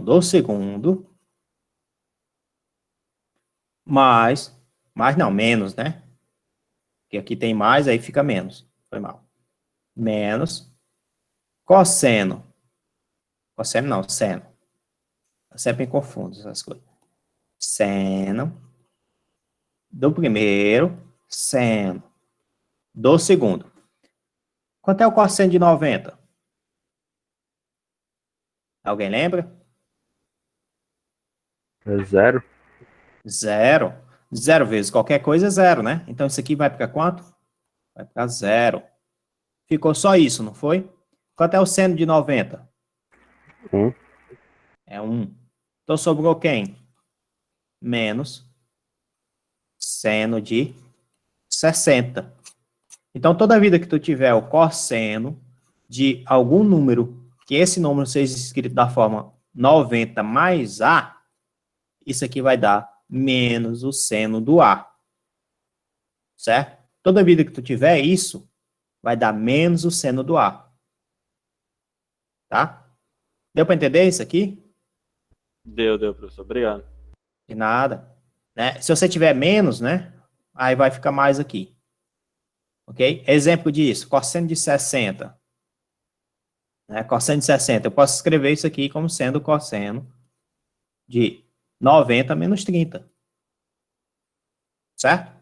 do segundo, mais não, menos, né? Porque aqui tem mais, aí fica menos. Foi mal. Menos cosseno não, seno. Eu sempre me confundo essas coisas. Seno do primeiro, seno do segundo. Quanto é o cosseno de 90? Alguém lembra? É 0? Zero. Zero vezes qualquer coisa é zero, né? Então isso aqui vai para quanto? Vai para zero. Ficou só isso, não foi? Quanto é o seno de 90? 1. É 1. Então sobrou quem? Menos seno de 60. Então, toda vida que tu tiver o cosseno de algum número, que esse número seja escrito da forma 90 mais A, isso aqui vai dar menos o seno do A. Certo? Toda vida que tu tiver isso, vai dar menos o seno do A. Tá? Deu para entender isso aqui? Deu, professor. Obrigado. De nada. Né? Se você tiver menos, né? Aí vai ficar mais aqui. Ok? Exemplo disso, cosseno de 60. Né? Cosseno de 60. Eu posso escrever isso aqui como sendo cosseno de 90 menos 30. Certo?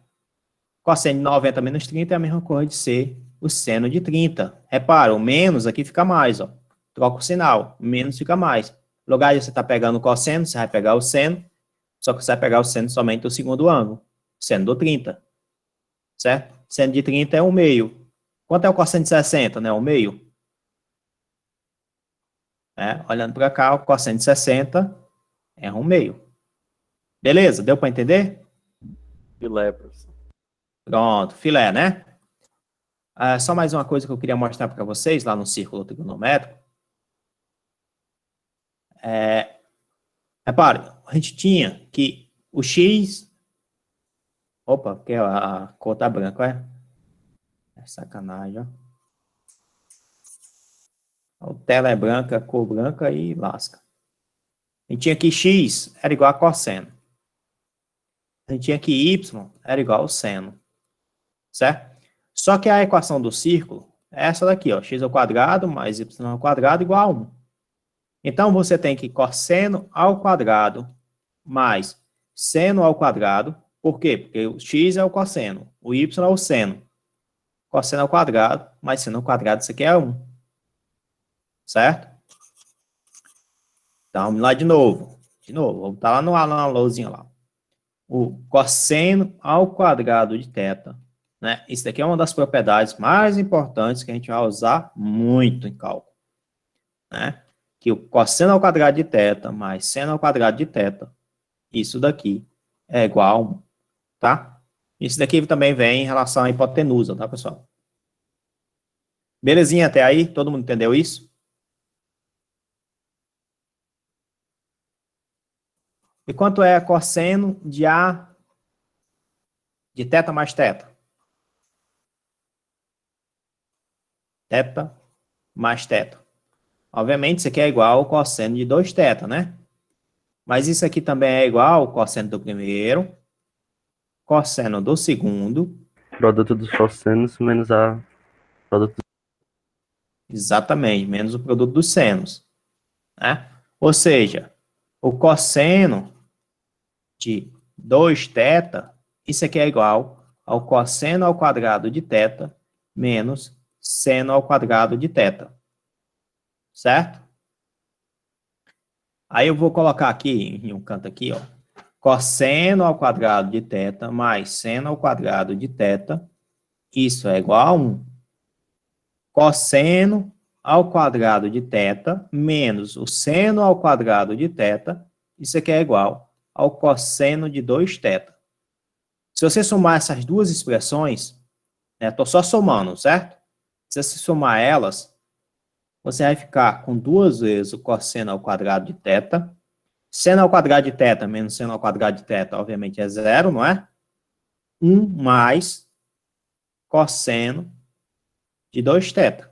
Cosseno de 90 menos 30 é a mesma coisa de ser o seno de 30. Repara, o menos aqui fica mais, ó. Troca o sinal, o menos fica mais. No lugar de você estar pegando o cosseno, você vai pegar o seno, só que você vai pegar o seno somente do segundo ângulo, seno do 30. Certo? Seno de 30 é 1 meio. Quanto é o cosseno de 60, né? 1 meio. Olhando para cá, o cosseno de 60 é 1 meio. Beleza? Deu para entender? Filé, professor. Pronto, filé, né? Só mais uma coisa que eu queria mostrar para vocês lá no círculo trigonométrico. Repare, a gente tinha que o x... Opa, porque a cor tá branca, é sacanagem, ó. A tela é branca, cor branca e lasca. A gente tinha que x era igual a cosseno. A gente tinha que y era igual ao seno. Certo? Só que a equação do círculo é essa daqui, ó. X ao quadrado mais y ao quadrado igual a 1. Então, você tem que cosseno ao quadrado mais seno ao quadrado. Por quê? Porque o x é o cosseno, o y é o seno. Cosseno ao quadrado, mais seno ao quadrado, isso aqui é 1. Certo? Então, vamos lá de novo. Vou botar lá na lousinha lá. O cosseno ao quadrado de θ, né? Isso daqui é uma das propriedades mais importantes que a gente vai usar muito em cálculo, né? Que o cosseno ao quadrado de θ mais seno ao quadrado de θ, isso daqui é igual a 1, tá? Isso daqui também vem em relação à hipotenusa, tá, pessoal? Belezinha até aí? Todo mundo entendeu isso? E quanto é cosseno de A de θ mais θ? Θ mais θ. Obviamente, isso aqui é igual ao cosseno de 2θ, né? Mas isso aqui também é igual ao cosseno do primeiro, cosseno do segundo. Produto dos cossenos menos a produto. Exatamente, menos o produto dos senos, né? Ou seja, o cosseno de 2θ, isso aqui é igual ao cosseno ao quadrado de θ menos seno ao quadrado de θ. Certo? Aí eu vou colocar aqui, em um canto aqui, ó, cosseno ao quadrado de θ mais seno ao quadrado de θ, isso é igual a 1. Cosseno ao quadrado de θ menos o seno ao quadrado de θ, isso aqui é igual ao cosseno de 2θ. Se você somar essas duas expressões, né, estou só somando, certo? Se você somar elas, você vai ficar com 2 vezes o cosseno ao quadrado de θ. Seno ao quadrado de θ menos seno ao quadrado de θ, obviamente, é 0, não é? 1 mais cosseno de 2θ.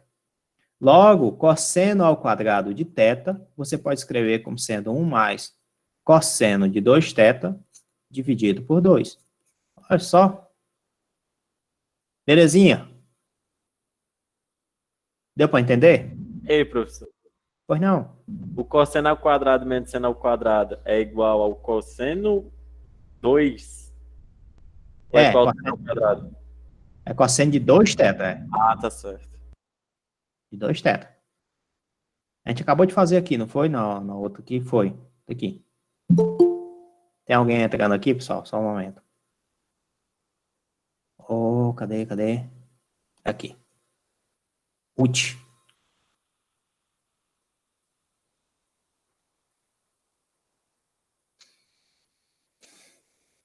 Logo, cosseno ao quadrado de θ, você pode escrever como sendo 1 mais cosseno de 2θ dividido por 2. Olha só. Belezinha? Deu para entender? Ei, professor. Pois não. O cosseno ao quadrado menos seno ao quadrado é igual ao cosseno 2? Ou é cosseno ao quadrado? É cosseno de 2θ, é. Ah, tá certo. De 2θ. A gente acabou de fazer aqui, não foi? Não, no outro aqui foi. Aqui. Tem alguém entrando aqui, pessoal? Só um momento. Oh, cadê? Aqui. Ut.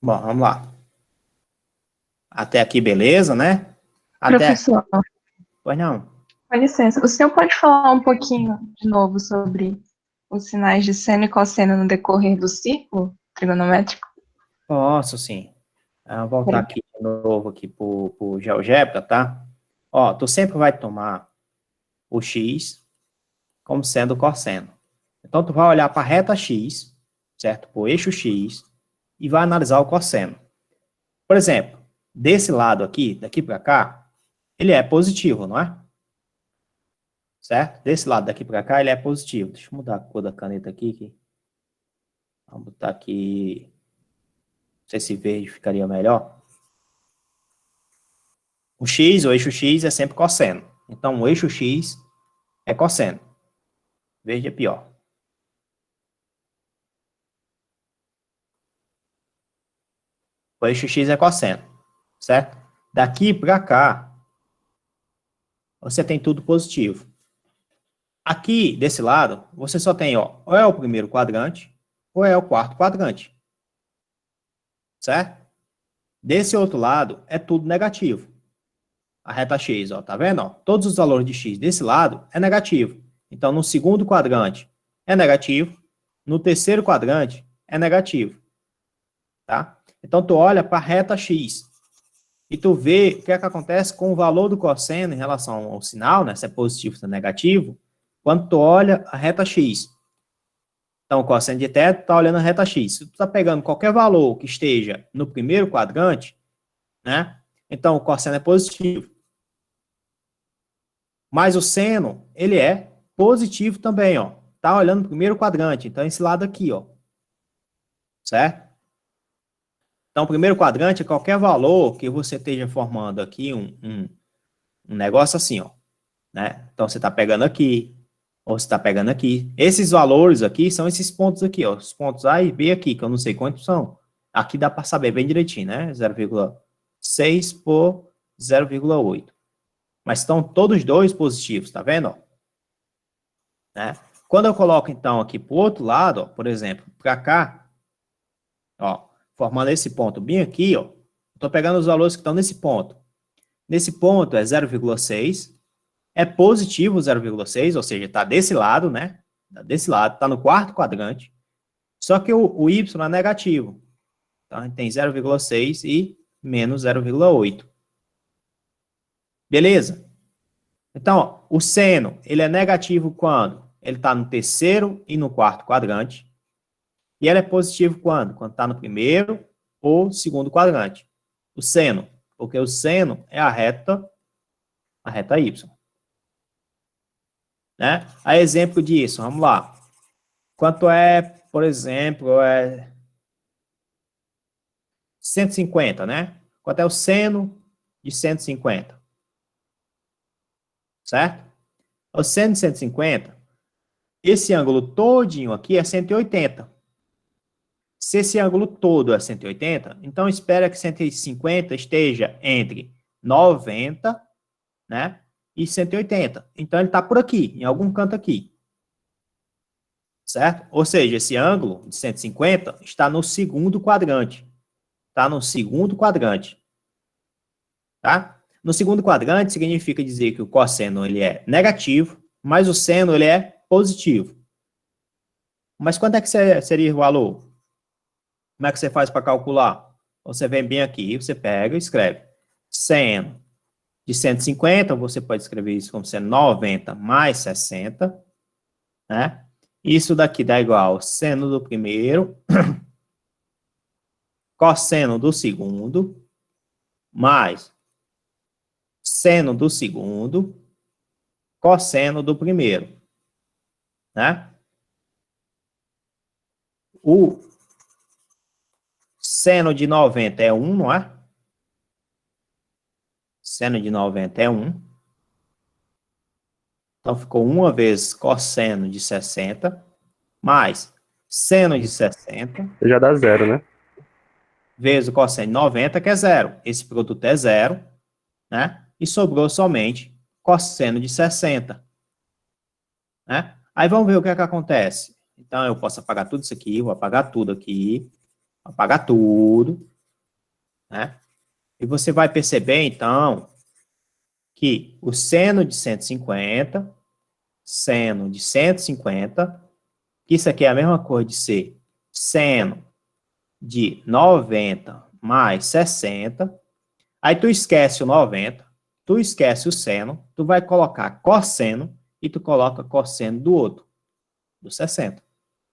Bom, vamos lá. Até aqui, beleza, né? Professor, Pois não. com licença, o senhor pode falar um pouquinho de novo sobre os sinais de seno e cosseno no decorrer do círculo trigonométrico? Posso, sim. Vou voltar aqui de novo aqui pro GeoGebra, tá? Ó, tu sempre vai tomar o x como sendo o cosseno. Então, tu vai olhar para a reta x, certo? Para o eixo x, e vai analisar o cosseno. Por exemplo, desse lado aqui, daqui para cá, ele é positivo, não é? Certo? Desse lado daqui para cá, ele é positivo. Deixa eu mudar a cor da caneta aqui. Vamos botar aqui... Não sei se verde ficaria melhor. O x, o eixo x é sempre cosseno. Então, o eixo x é cosseno. Verde é pior. O eixo x é cosseno, certo? Daqui para cá, você tem tudo positivo. Aqui, desse lado, você só tem, ó, ou é o primeiro quadrante, ou é o quarto quadrante. Certo? Desse outro lado, é tudo negativo. A reta x, ó, tá vendo? Ó, todos os valores de x desse lado é negativo. Então, no segundo quadrante é negativo, no terceiro quadrante é negativo. Tá? Então, tu olha para a reta x e tu vê o que é que acontece com o valor do cosseno em relação ao sinal, né? Se é positivo ou se é negativo, quando tu olha a reta x. Então, o cosseno de θ está olhando a reta x. Se tu está pegando qualquer valor que esteja no primeiro quadrante, né? Então, o cosseno é positivo. Mas o seno, ele é positivo também, ó. Tá olhando o primeiro quadrante. Então, esse lado aqui, ó. Certo? Então, o primeiro quadrante é qualquer valor que você esteja formando aqui um negócio assim, ó, né? Então, você está pegando aqui, ou você está pegando aqui. Esses valores aqui são esses pontos aqui, ó, os pontos A e B aqui, que eu não sei quantos são. Aqui dá para saber bem direitinho, né? 0,6 por 0,8. Mas estão todos dois positivos, tá vendo? Ó? Né? Quando eu coloco, então, aqui para o outro lado, ó, por exemplo, para cá, ó, formando esse ponto bem aqui, ó, estou pegando os valores que estão nesse ponto. Nesse ponto é 0,6, é positivo 0,6, ou seja, está desse lado, né? Está desse lado, está no quarto quadrante. Só que o y é negativo. Então, a gente tem 0,6 e menos 0,8. Beleza? Então, ó, o seno, ele é negativo quando ele está no terceiro e no quarto quadrante. E ele é positivo quando? Quando está no primeiro ou segundo quadrante. O seno, porque o seno é a reta y. Né? A exemplo disso, vamos lá. Quanto é, por exemplo, 150, né? Quanto é o seno de 150? Certo? O seno de 150, esse ângulo todinho aqui é 180. Se esse ângulo todo é 180, então espera que 150 esteja entre 90, né, e 180. Então ele está por aqui, em algum canto aqui. Certo? Ou seja, esse ângulo de 150 está no segundo quadrante. Está no segundo quadrante. Tá? No segundo quadrante significa dizer que o cosseno ele é negativo, mas o seno ele é positivo. Mas quanto é que seria o valor? Como é que você faz para calcular? Você vem bem aqui, você pega e escreve seno de 150, você pode escrever isso como sendo 90 mais 60, né? Isso daqui dá igual seno do primeiro, cosseno do segundo, mais seno do segundo, cosseno do primeiro, né? O seno de 90 é 1, não é? Seno de 90 é 1. Então, ficou 1 vezes cosseno de 60, mais seno de 60. Já dá 0, né? Vezes o cosseno de 90, que é 0. Esse produto é 0, né? E sobrou somente cosseno de 60. Né? Aí vamos ver o que é que acontece. Então, eu posso apagar tudo isso aqui, vou apagar tudo aqui, apagar tudo, né? E você vai perceber, então, que o seno de 150, seno de 150, que isso aqui é a mesma coisa de ser seno de 90 mais 60, aí tu esquece o 90, tu esquece o seno, tu vai colocar cosseno e tu coloca cosseno do outro, do 60.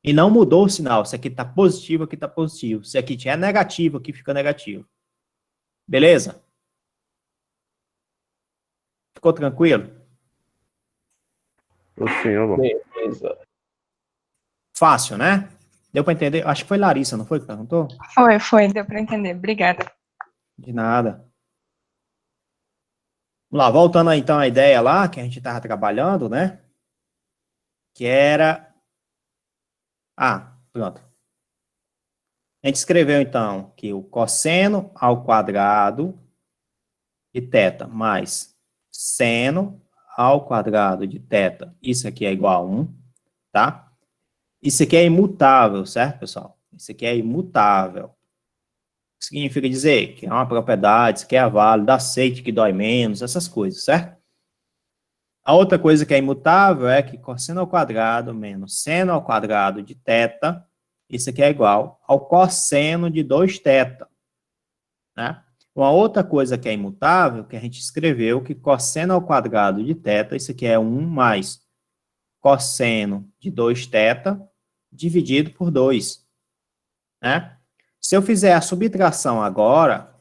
E não mudou o sinal, se aqui está positivo, aqui está positivo. Se aqui é negativo, aqui fica negativo. Beleza? Ficou tranquilo? Sim, ó, bom. Beleza. Fácil, né? Deu para entender? Acho que foi Larissa, não foi que perguntou? Foi, deu para entender. Obrigada. De nada. Vamos lá, voltando aí, então à ideia lá, que a gente estava trabalhando, né? Que era... pronto. A gente escreveu, então, que o cosseno ao quadrado de θ mais seno ao quadrado de θ, isso aqui é igual a 1, tá? Isso aqui é imutável, certo, pessoal? Isso aqui é imutável. O que significa dizer? Que é uma propriedade, que é válida, aceite que dói menos, essas coisas, certo? A outra coisa que é imutável é que cosseno ao quadrado menos seno ao quadrado de θ, isso aqui é igual ao cosseno de 2θ, né? Uma outra coisa que é imutável, que a gente escreveu, que cosseno ao quadrado de θ, isso aqui é 1 mais cosseno de 2θ dividido por 2, né? Se eu fizer a subtração agora,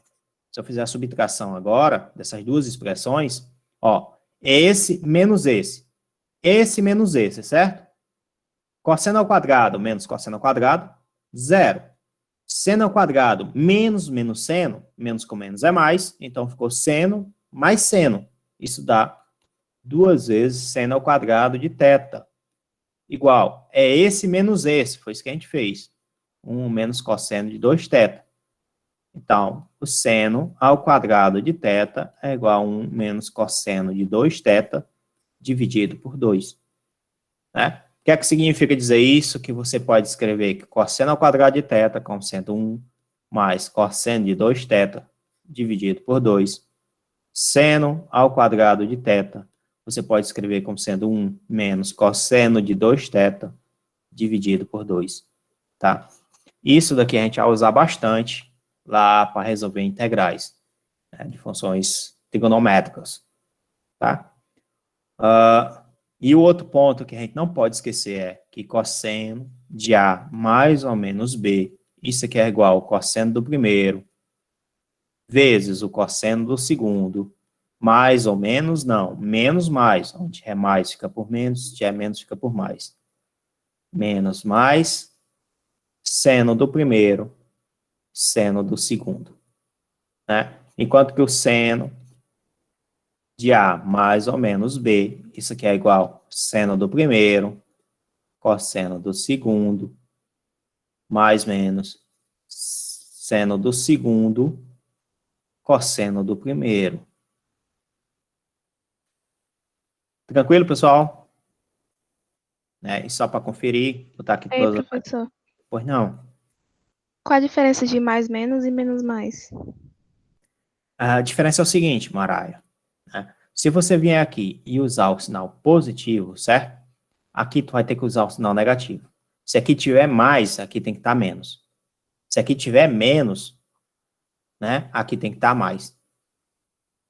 dessas duas expressões, ó, esse menos menos esse, certo? Cosseno ao quadrado menos cosseno ao quadrado, 0. Seno ao quadrado menos seno, menos com menos é mais, então ficou seno mais seno. Isso dá 2 vezes seno ao quadrado de θ. Igual, é esse menos esse, foi isso que a gente fez. 1 menos cosseno de 2θ. Então, o seno ao quadrado de θ é igual a 1 menos cosseno de 2θ dividido por 2. Né? O que é que significa dizer isso? Que você pode escrever que cosseno ao quadrado de θ como sendo 1 mais cosseno de 2θ dividido por 2. Seno ao quadrado de θ, você pode escrever como sendo 1 menos cosseno de 2θ dividido por 2. Tá? Isso daqui a gente vai usar bastante lá para resolver integrais, né, de funções trigonométricas. Tá? E o outro ponto que a gente não pode esquecer é que cosseno de A mais ou menos B, isso aqui é igual ao cosseno do primeiro, vezes o cosseno do segundo, mais ou menos, não, menos mais, onde é mais fica por menos, onde é menos fica por mais. Menos mais, seno do primeiro, seno do segundo. Né? Enquanto que o seno de A mais ou menos B, isso aqui é igual seno do primeiro, cosseno do segundo, mais menos seno do segundo, cosseno do primeiro. Tranquilo, pessoal? E só para conferir, botar aqui Ei, todas. professor. Pois não. Qual a diferença de mais menos e menos mais? A diferença é o seguinte, Maraia. Né? Se você vier aqui e usar o sinal positivo, certo? Aqui tu vai ter que usar o sinal negativo. Se aqui tiver mais, aqui tem que estar menos. Se aqui tiver menos, né? Aqui tem que estar mais.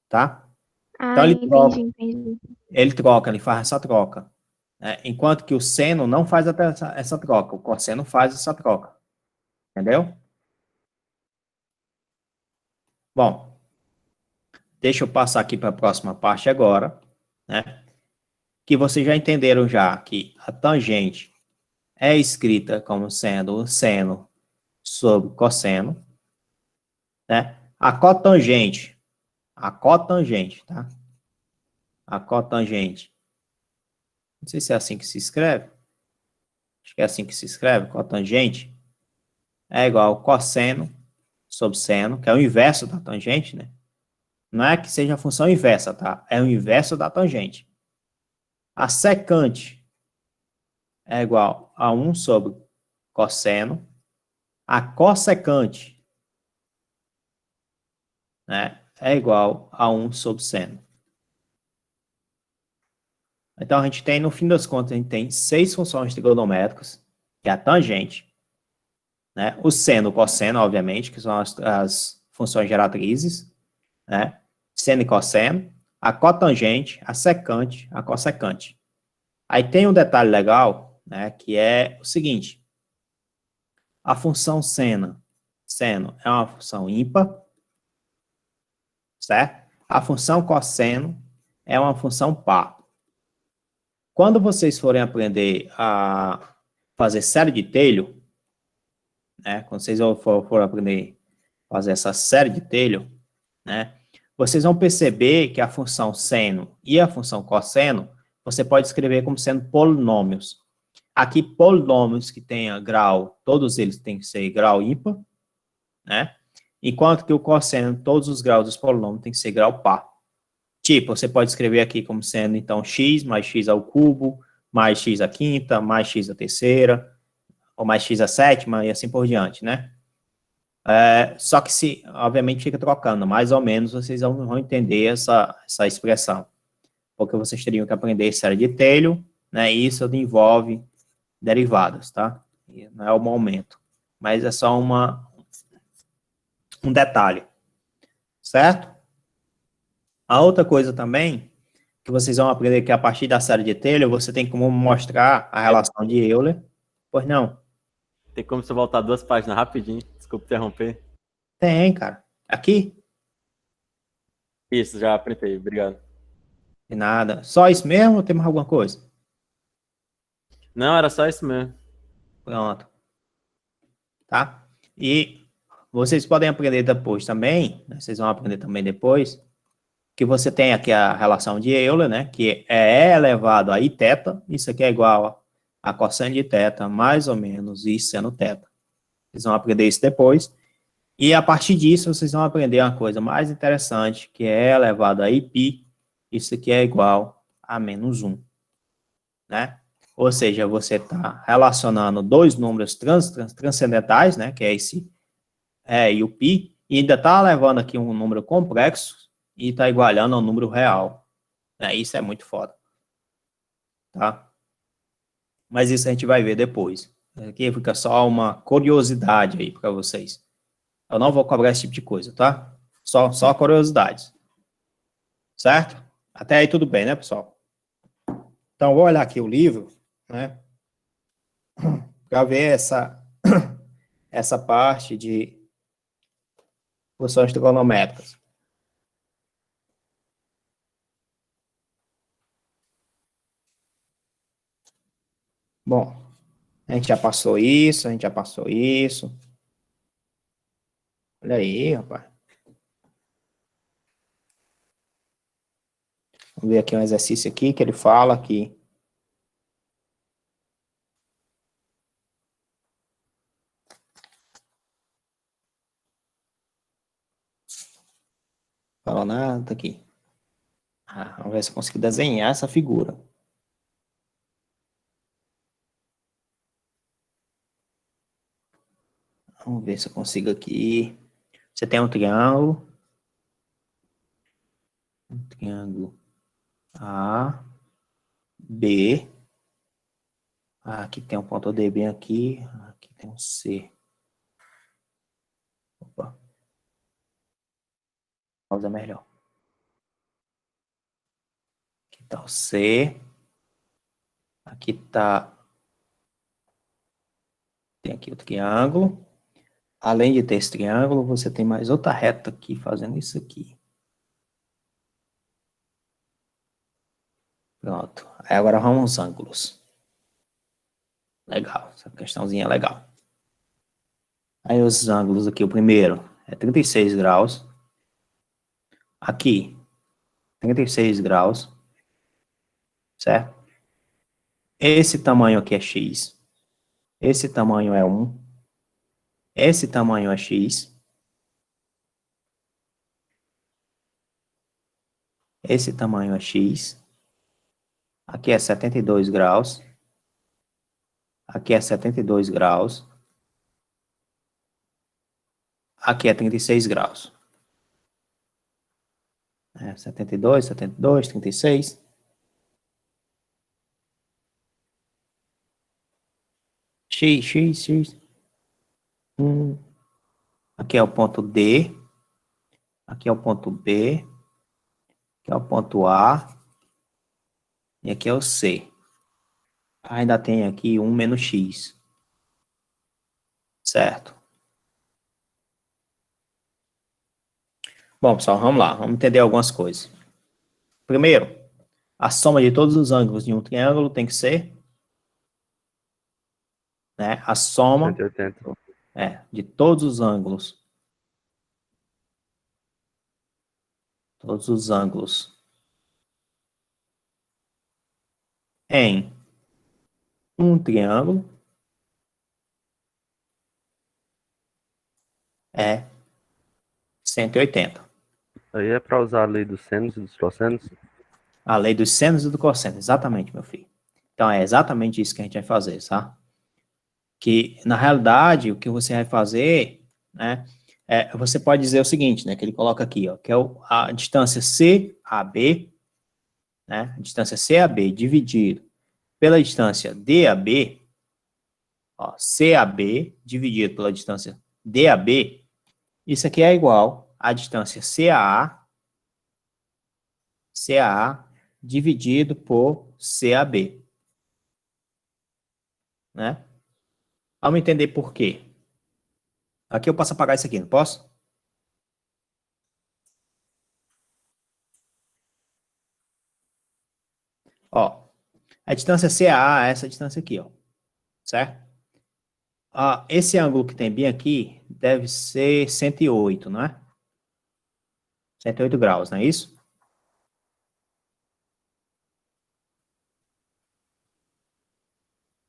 Tá? Então ele troca. Entendi. Ele faz essa troca. Né? Enquanto que o seno não faz essa troca. O cosseno faz essa troca. Entendeu? Bom, deixa eu passar aqui para a próxima parte agora, né? Que vocês já entenderam já que a tangente é escrita como sendo o seno sobre cosseno, né? A cotangente, tá? A cotangente, não sei se é assim que se escreve, acho que é assim que se escreve, cotangente, é igual ao cosseno sobre seno, que é o inverso da tangente, né? Não é que seja a função inversa, tá? É o inverso da tangente. A secante é igual a 1 sobre cosseno. A cossecante, né, é igual a 1 sobre seno. Então, a gente tem, no fim das contas, a gente tem 6 funções trigonométricas, que é a tangente, né, o seno, o cosseno, obviamente, que são as funções geratrizes, né, seno e cosseno, a cotangente, a secante, a cossecante. Aí tem um detalhe legal, né, que é o seguinte, a função seno é uma função ímpar, certo? A função cosseno é uma função par. Quando vocês forem aprender a fazer série de Taylor, né, quando vocês forem aprender a fazer essa série de Taylor, né, vocês vão perceber que a função seno e a função cosseno, você pode escrever como sendo polinômios. Aqui, polinômios que tenha grau, todos eles têm que ser grau ímpar, né? Enquanto que o cosseno, todos os graus dos polinômios têm que ser grau par. Tipo, você pode escrever aqui como sendo, então, x mais x ao cubo, mais x à quinta, mais x à terceira, ou mais x à sétima, e assim por diante, né? Só que se, obviamente, fica trocando, mais ou menos vocês vão entender essa expressão. Porque vocês teriam que aprender série de Taylor, né? E isso envolve derivadas, tá? E não é o momento. Mas é só um detalhe. Certo? A outra coisa também, que vocês vão aprender que a partir da série de Taylor, você tem como mostrar a relação de Euler. Pois não? Tem como você voltar 2 páginas rapidinho? Desculpa interromper. Tem, cara. Aqui? Isso, já printei, obrigado. De nada. Só isso mesmo ou tem mais alguma coisa? Não, era só isso mesmo. Pronto. Tá? E vocês podem aprender depois também, né, vocês vão aprender também depois, que você tem aqui a relação de Euler, né, que é E elevado a Iθ, isso aqui é igual a cosseno de θ mais ou menos I seno θ. Vocês vão aprender isso depois. E a partir disso, vocês vão aprender uma coisa mais interessante, que é E elevado a Iπ, isso aqui é igual a menos 1, né? Ou seja, você está relacionando dois números transcendentais, né, que é esse E e o π, e ainda está levando aqui um número complexo e está igualando ao número real. Isso é muito foda. Tá? Mas isso a gente vai ver depois. Aqui fica só uma curiosidade aí para vocês. Eu não vou cobrar esse tipo de coisa, tá? Só curiosidades. Certo? Até aí tudo bem, né, pessoal? Então, vou olhar aqui o livro, né? Para ver essa parte de funções trigonométricas. Bom, a gente já passou isso, a gente já passou isso. Olha aí, rapaz. Vamos ver aqui um exercício aqui que ele fala aqui. Fala nada aqui. Vamos ver se eu consigo desenhar essa figura. Vamos ver se eu consigo aqui. Você tem um triângulo. Um triângulo A, B. Aqui tem um ponto D bem aqui. Aqui tem um C. Opa. Pausa melhor. Aqui está o C. Aqui está... Tem aqui o triângulo. Além de ter esse triângulo, você tem mais outra reta aqui fazendo isso aqui. Pronto. Aí agora vamos aos ângulos. Legal. Essa questãozinha é legal. Aí os ângulos aqui, o primeiro é 36 graus. Aqui, 36 graus. Certo? Esse tamanho aqui é x. Esse tamanho é 1. Esse tamanho é x. Esse tamanho é x. Aqui é 72 graus. Aqui é 72 graus. Aqui é 36 graus. 72, 72, 36. X. Aqui é o ponto D. Aqui é o ponto B. Aqui é o ponto A. E aqui é o C. Ainda tem aqui 1 menos x. Certo? Bom, pessoal, vamos lá. Vamos entender algumas coisas. Primeiro, a soma de todos os ângulos de um triângulo tem que ser... né, a soma 180. de todos os ângulos. Todos os ângulos. Em um triângulo é 180. Aí é para usar a lei dos senos e dos cossenos? A lei dos senos e do cosseno, exatamente, meu filho. Então, é exatamente isso que a gente vai fazer, tá? Que, na realidade, o que você vai fazer, né, você pode dizer o seguinte, né, que ele coloca aqui, ó, que é a distância CAB, né, a distância CAB dividido pela distância DAB, ó, CAB dividido pela distância DAB, isso aqui é igual à distância CAA dividido por CAB. Né? Vamos entender por quê. Aqui eu posso apagar isso aqui, não posso? Ó, a distância CAA é essa distância aqui, ó. Certo? esse ângulo que tem bem aqui deve ser 108, não é? 108 graus, não é isso?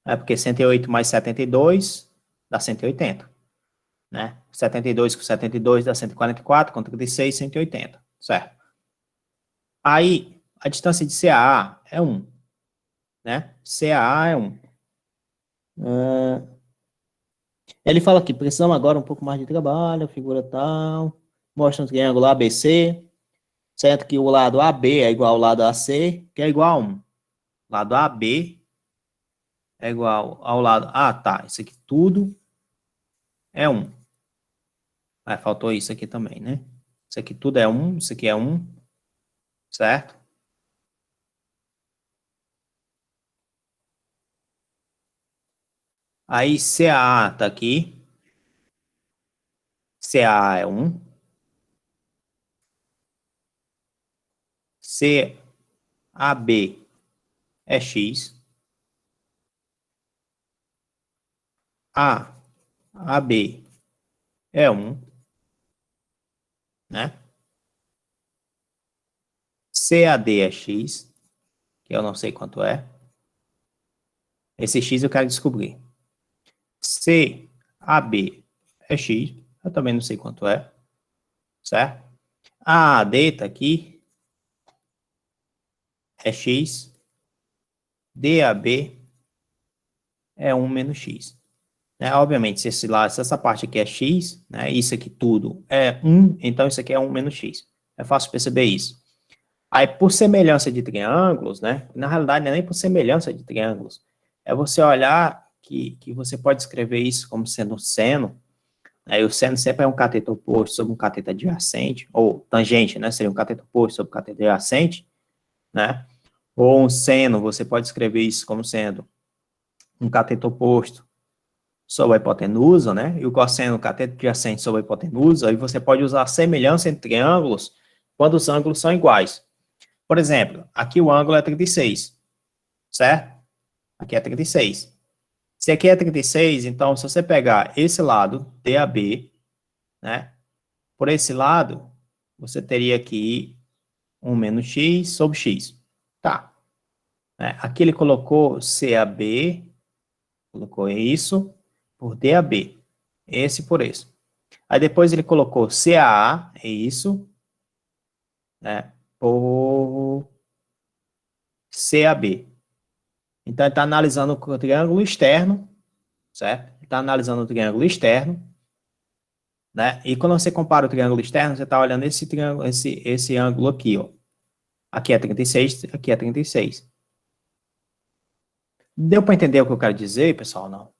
É porque 108 mais 72 dá 180, né? 72 com 72 dá 144, com 36, 180, certo? Aí, a distância de CAA é 1, né? CAA é 1. Ele fala aqui, precisamos agora um pouco mais de trabalho, figura tal, mostra um triângulo ABC, certo que o lado AB é igual ao lado AC, que é igual a 1. Lado AB é igual ao lado... Ah, tá, isso aqui tudo é 1. Aí faltou isso aqui também, né? Isso aqui tudo é 1, isso aqui é 1, certo? Aí CAA tá aqui. CAA é 1. CAB é X. AB é 1, né? CAD é X, que eu não sei quanto é. Esse X eu quero descobrir. CAB é X, eu também não sei quanto é, certo? AD tá aqui, é X. DAB é 1 menos X. Né? Obviamente, se essa parte aqui é X, né, isso aqui tudo é 1, então isso aqui é 1 menos X. É fácil perceber isso. Aí, por semelhança de triângulos, né, na realidade não é nem por semelhança de triângulos, é você olhar que você pode escrever isso como sendo seno, né, e o seno sempre é um cateto oposto sobre um cateto adjacente, ou tangente, né, seria um cateto oposto sobre um cateto adjacente, né, ou um seno, você pode escrever isso como sendo um cateto oposto sobre a hipotenusa, né? E o cosseno, cateto adjacente sobre a hipotenusa, e você pode usar a semelhança entre triângulos quando os ângulos são iguais. Por exemplo, aqui o ângulo é 36, certo? Aqui é 36. Se aqui é 36, então, se você pegar esse lado, DAB, né? Por esse lado, você teria aqui 1 menos X sobre X. Tá. Aqui ele colocou CAB, colocou isso por DAB, esse por esse. Aí depois ele colocou CAA, é isso, né, por CAB. Então ele está analisando o triângulo externo, certo? Ele está analisando o triângulo externo, né? E quando você compara o triângulo externo, você está olhando esse triângulo, esse ângulo aqui, ó. Aqui é 36, aqui é 36. Deu para entender o que eu quero dizer, pessoal? Não?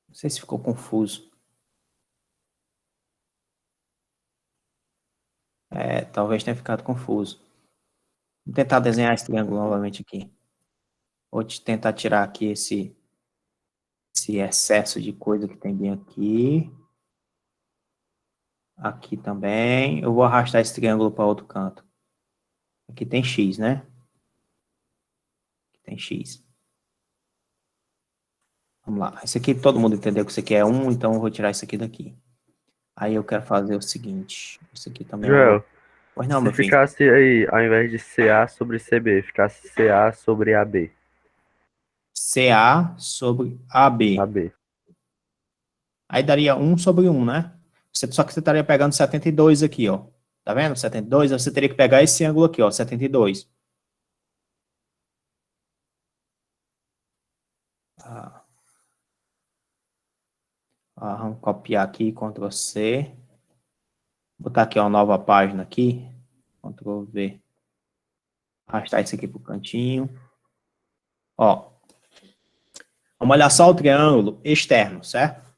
Não sei se ficou confuso. Talvez tenha ficado confuso. Vou tentar desenhar esse triângulo novamente aqui. Vou tentar tirar aqui esse excesso de coisa que tem bem aqui. Aqui também. Eu vou arrastar esse triângulo para outro canto. Aqui tem X, né? Aqui tem X. Vamos lá. Esse aqui todo mundo entendeu que isso aqui é 1, então eu vou tirar isso aqui daqui. Aí eu quero fazer o seguinte. Isso aqui também Joel, Pois não, se meu filho. ficasse aí, ao invés de CA sobre CB, ficasse CA sobre AB. CA sobre AB. AB. Aí daria 1 sobre 1, né? Só que você estaria pegando 72 aqui, ó. Tá vendo? 72, você teria que pegar esse ângulo aqui, ó, 72. Vamos copiar aqui, Ctrl C. Botar aqui uma nova página aqui. Ctrl V. Arrastar isso aqui pro cantinho. Ó. Vamos olhar só o triângulo externo, certo?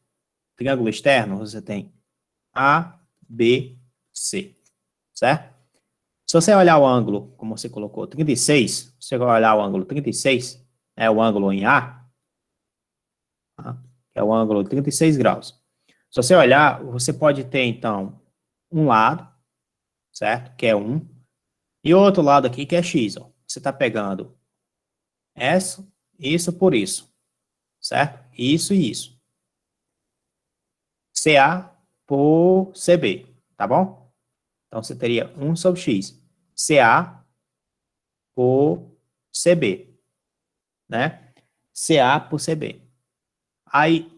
Triângulo externo, você tem A, B, C, certo? Se você olhar o ângulo, como você colocou, 36, você vai olhar o ângulo 36, é o ângulo em A, tá? É o ângulo 36 graus. Se você olhar, você pode ter, então, um lado, certo? Que é 1, e outro lado aqui que é X, ó. Você está pegando isso por isso, certo? Isso e isso. CA por CB, tá bom? Então, você teria 1 sobre X. CA por CB, né? CA por CB. Aí,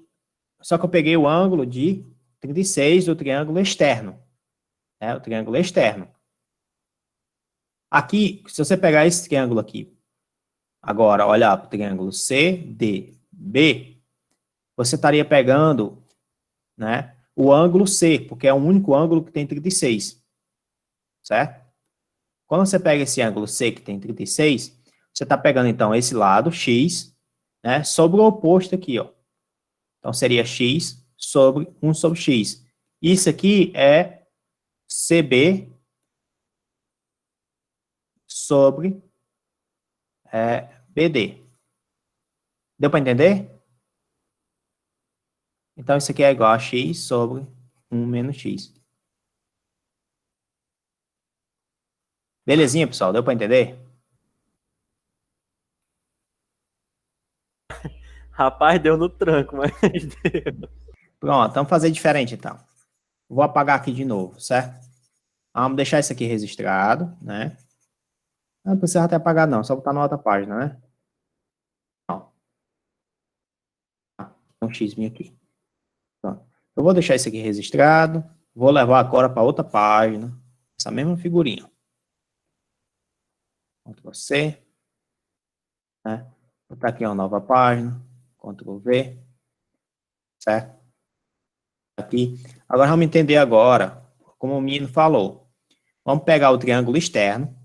só que eu peguei o ângulo de 36 do triângulo externo, né? O triângulo externo. Aqui, se você pegar esse triângulo aqui, agora olhar para o triângulo CDB, você estaria pegando, né, o ângulo C, porque é o único ângulo que tem 36, certo? Quando você pega esse ângulo C que tem 36, você está pegando, então, esse lado, X, né, sobre o oposto aqui, ó. Então, seria X sobre 1 sobre X. Isso aqui é CB sobre BD. Deu para entender? Então, isso aqui é igual a X sobre 1 menos X. Belezinha, pessoal? Deu para entender? Rapaz, deu no tranco, mas deu. Pronto, vamos fazer diferente, então. Vou apagar aqui de novo, certo? Vamos deixar isso aqui registrado, né? Não precisa até apagar, não. Só botar na outra página, né? Não. Um X aqui. Pronto. Eu vou deixar isso aqui registrado. Vou levar agora para outra página. Essa mesma figurinha. Ctrl C. Né? Vou botar aqui uma nova página. Ctrl V. Certo? Aqui. Agora vamos entender agora, como o menino falou. Vamos pegar o triângulo externo.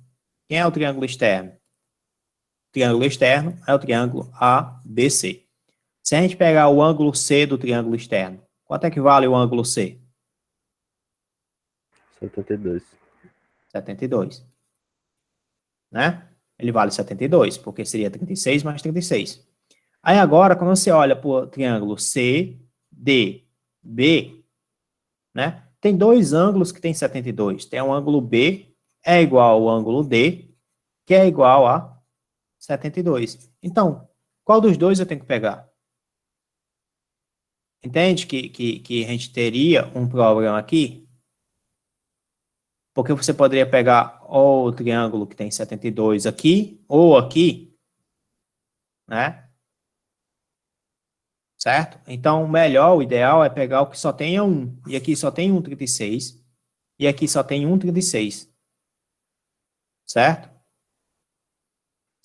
Quem é o triângulo externo? O triângulo externo é o triângulo ABC. Se a gente pegar o ângulo C do triângulo externo, quanto é que vale o ângulo C? 72. 72. Né? Ele vale 72, porque seria 36 mais 36. Aí agora, quando você olha para o triângulo CDB, né? Tem dois ângulos que tem 72. Tem um ângulo B, é igual ao ângulo D, que é igual a 72. Então, qual dos dois eu tenho que pegar? Entende que a gente teria um problema aqui? Porque você poderia pegar ou o triângulo que tem 72 aqui, ou aqui, né? Certo? Então, o melhor, o ideal é pegar o que só tenha um. E aqui só tem um 36. E aqui só tem um 36. Certo?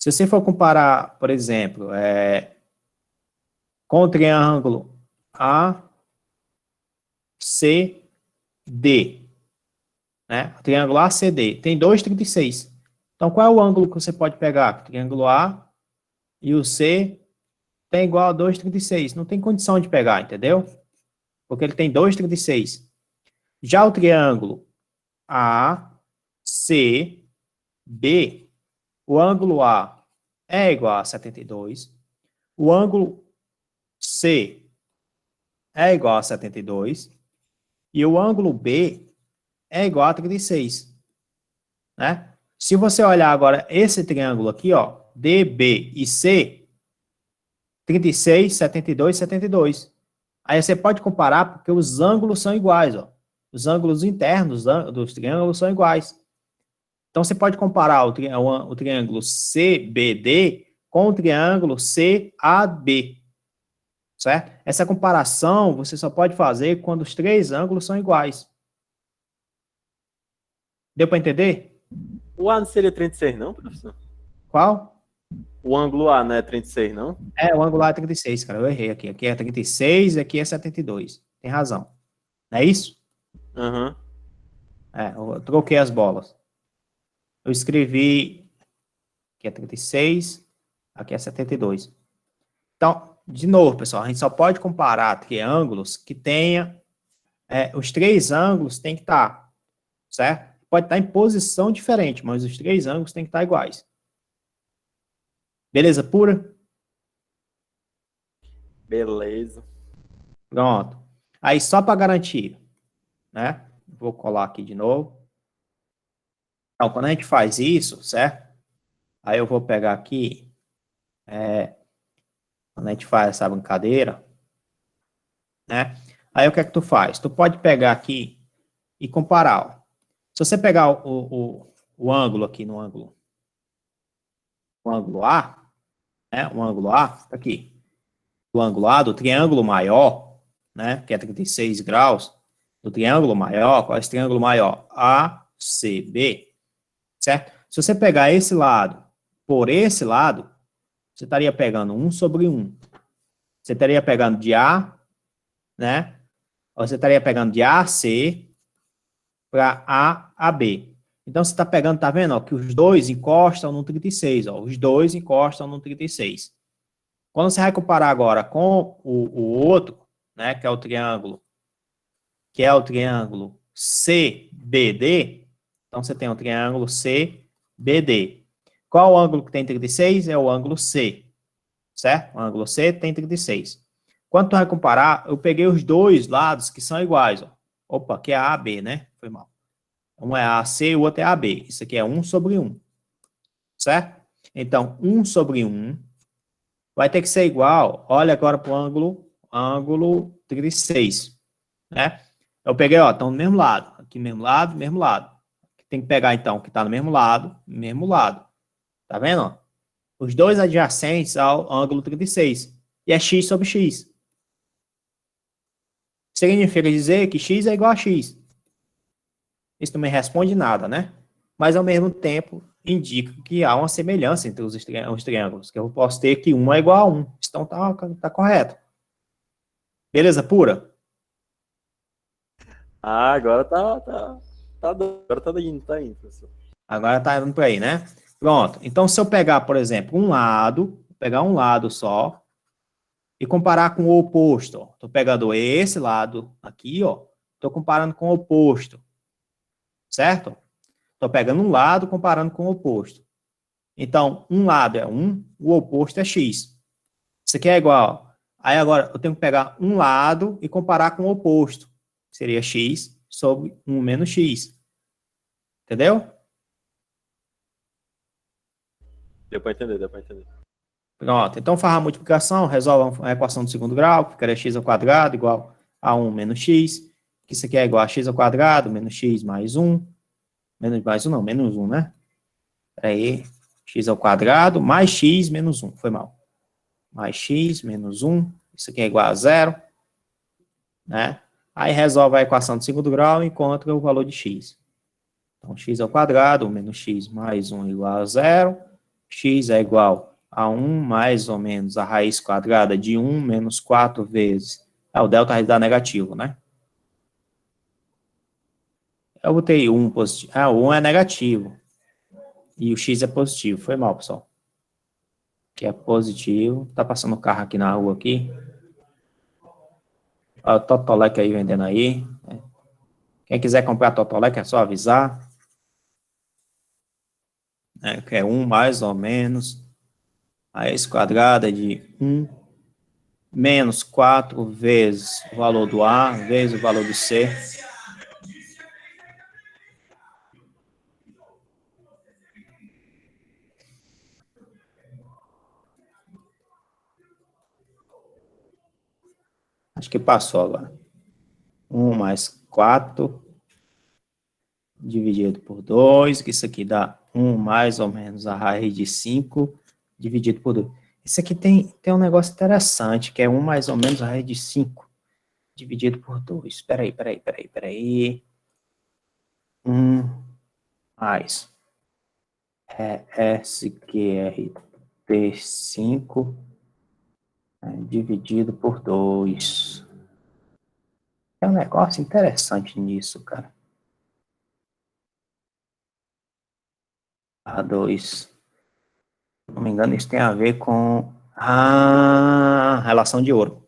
Se você for comparar, por exemplo, com o triângulo ACD, né? O triângulo ACD tem dois 36. Então, qual é o ângulo que você pode pegar? O triângulo A e o C tem igual a 2,36. Não tem condição de pegar, entendeu? Porque ele tem 2,36. Já o triângulo ACB, o ângulo A é igual a 72. O ângulo C é igual a 72. E o ângulo B é igual a 36. Né? Se você olhar agora esse triângulo aqui, ó, DB e C, 36, 72, 72. Aí você pode comparar porque os ângulos são iguais, ó. Os ângulos internos dos triângulos são iguais. Então, você pode comparar o triângulo CBD com o triângulo CAB. Certo? Essa comparação você só pode fazer quando os três ângulos são iguais. Deu para entender? O A não seria 36, não, professor? Qual? O ângulo A não é 36, não? O ângulo A é 36, cara. Eu errei aqui. Aqui é 36, aqui é 72. Tem razão. Não é isso? Aham. Eu troquei as bolas. Eu escrevi aqui é 36, aqui é 72. Então, de novo, pessoal, a gente só pode comparar triângulos que tenha... os três ângulos têm que estar, certo? Pode estar em posição diferente, mas os três ângulos têm que estar iguais. Beleza pura? Beleza. Pronto. Aí, só para garantir, né? Vou colar aqui de novo. Então, quando a gente faz isso, certo? Aí eu vou pegar aqui, quando a gente faz essa brincadeira, né? Aí o que é que tu faz? Tu pode pegar aqui e comparar, ó. Se você pegar o ângulo aqui no ângulo, o ângulo A, né? O ângulo A, tá aqui. O ângulo A do triângulo maior, né? Que é 36 graus. Do triângulo maior, qual é esse triângulo maior? ACB, certo? Se você pegar esse lado por esse lado, você estaria pegando 1 sobre 1. Você estaria pegando de A, né? Ou você estaria pegando de AC para A a B. Então, você está pegando, tá vendo, ó, que os dois encostam no 36, ó. Os dois encostam no 36. Quando você vai comparar agora com o outro, né, que é o triângulo CBD, então você tem o triângulo CBD. Qual o ângulo que tem 36? É o ângulo C, certo? O ângulo C tem 36. Quando tu vai comparar, eu peguei os dois lados que são iguais, ó. Opa, aqui é AB, né? Foi mal. Um é AC e o outro é AB. Isso aqui é 1 sobre 1, certo? Então, 1 sobre 1 vai ter que ser igual, olha agora para o ângulo 36, né? Eu peguei, ó, estão no mesmo lado. Aqui, mesmo lado, mesmo lado. Tem que pegar, então, o que está no mesmo lado, mesmo lado. Tá vendo, ó? Os dois adjacentes ao ângulo 36. E é x sobre x. Significa dizer que x é igual a x. Isso não me responde nada, né? Mas, ao mesmo tempo, indica que há uma semelhança entre os triângulos, que eu posso ter que 1 é igual a 1. Então, tá correto. Beleza pura? Ah, agora agora tá indo, professor. Agora tá indo por aí, né? Pronto. Então, se eu pegar, por exemplo, pegar um lado só, e comparar com o oposto, ó. Tô pegando esse lado aqui, ó. Tô comparando com o oposto. Certo? Tô pegando um lado, comparando com o oposto. Então, um lado é 1, o oposto é x. Isso aqui é igual. Aí agora, eu tenho que pegar um lado e comparar com o oposto. Seria x sobre 1 menos x. Entendeu? Deu para entender, deu para entender. Pronto. Então, faz a multiplicação, resolve a equação do segundo grau, que ficaria x ao quadrado igual a 1 menos x. Que isso aqui é igual a x ao quadrado menos x mais 1. Menos 1, né? Peraí. X ao quadrado mais x menos 1. Foi mal. Mais x menos 1. Isso aqui é igual a 0. Né? Aí resolve a equação do segundo grau e encontra o valor de x. Então, x ao quadrado menos x mais 1 igual a 0. X é igual a 1 mais ou menos a raiz quadrada de 1 menos 4 vezes. O delta dá negativo, né? Eu botei 1 positivo. O 1 é negativo. E o x é positivo. Foi mal, pessoal. Que é positivo. Tá passando um carro aqui na rua aqui. Olha o Totolec aí vendendo aí. Quem quiser comprar Totolec é só avisar. Que é 1 mais ou menos a raiz quadrada de 1 menos 4 vezes o valor do A vezes o valor do C. Acho que passou agora. 1 mais 4 dividido por 2, que isso aqui dá 1 mais ou menos a raiz de 5 dividido por 2. Isso aqui tem um negócio interessante, que é 1 mais ou menos a raiz de 5 dividido por 2. Peraí. 1 mais SQRT5 dividido por 2. É um negócio interessante nisso, cara. A2. Se não me engano, isso tem a ver com a relação de ouro.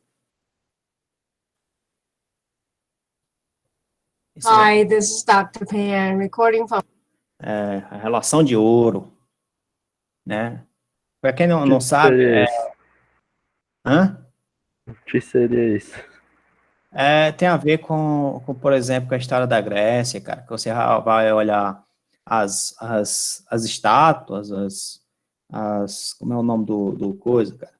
Hi, this is Dr. Pan, recording from... A relação de ouro, né? Para quem não sabe... O que seria isso? Tem a ver com, por exemplo, com a história da Grécia, cara, que você vai olhar as estátuas, como é o nome do coisa, cara?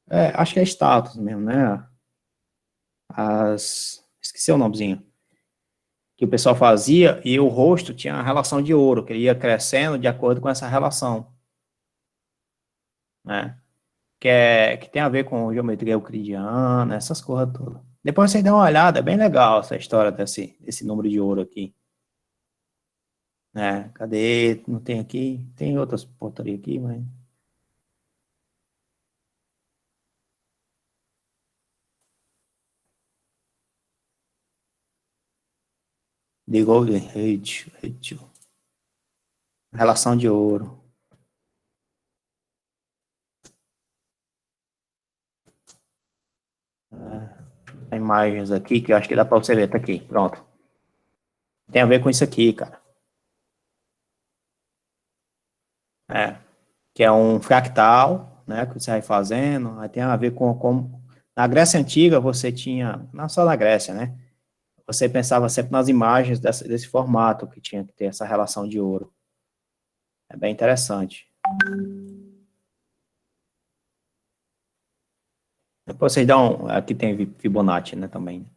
Acho que é status mesmo, né? Esqueci o nomezinho. Que o pessoal fazia e o rosto tinha a relação de ouro, que ele ia crescendo de acordo com essa relação, né? Que tem a ver com geometria euclidiana, essas coisas todas. Depois vocês dão uma olhada, é bem legal essa história desse número de ouro aqui. Né? Cadê? Não tem aqui? Tem outras portarias aqui, mas... The Golden Ratio. Relação de ouro. Imagens aqui, que eu acho que dá para você ver, tá aqui, pronto. Tem a ver com isso aqui, cara. Que é um fractal, né, que você vai fazendo, aí tem a ver com... Na Grécia Antiga, você tinha, não só na Grécia, né, você pensava sempre nas imagens desse formato, que tinha que ter essa relação de ouro. É bem interessante. Depois vocês dão, aqui tem Fibonacci, né, também.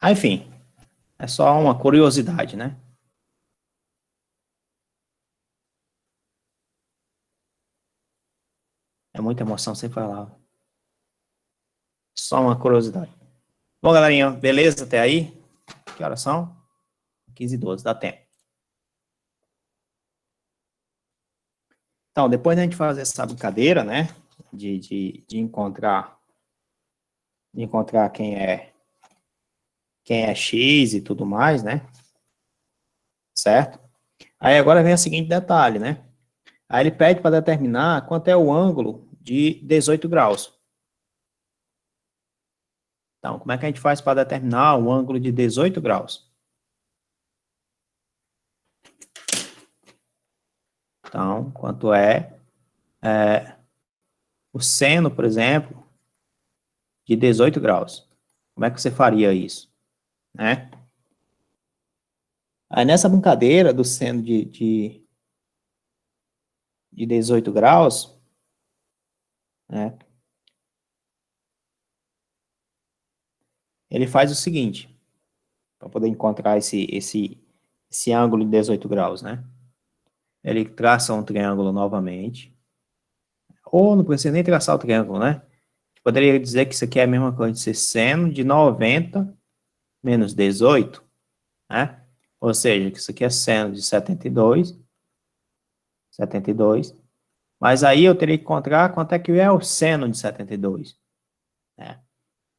Enfim, é só uma curiosidade, né. É muita emoção sem falar. Só uma curiosidade. Bom, galerinha, beleza até aí? Que horas são? 15h12, dá tempo. Então, depois da gente fazer essa brincadeira, né, de encontrar quem é X e tudo mais, né, certo? Aí agora vem o seguinte detalhe, né, aí ele pede para determinar quanto é o ângulo de 18 graus. Então, como é que a gente faz para determinar o ângulo de 18 graus? Então, quanto é o seno, por exemplo, de 18 graus? Como é que você faria isso? Né? Aí nessa brincadeira do seno de 18 graus, né, ele faz o seguinte, para poder encontrar esse ângulo de 18 graus, né? Ele traça um triângulo novamente, ou não precisa nem traçar o triângulo, né? Poderia dizer que isso aqui é a mesma coisa de ser seno de 90 menos 18, né? Ou seja, que isso aqui é seno de 72, mas aí eu teria que encontrar quanto é que é o seno de 72, né?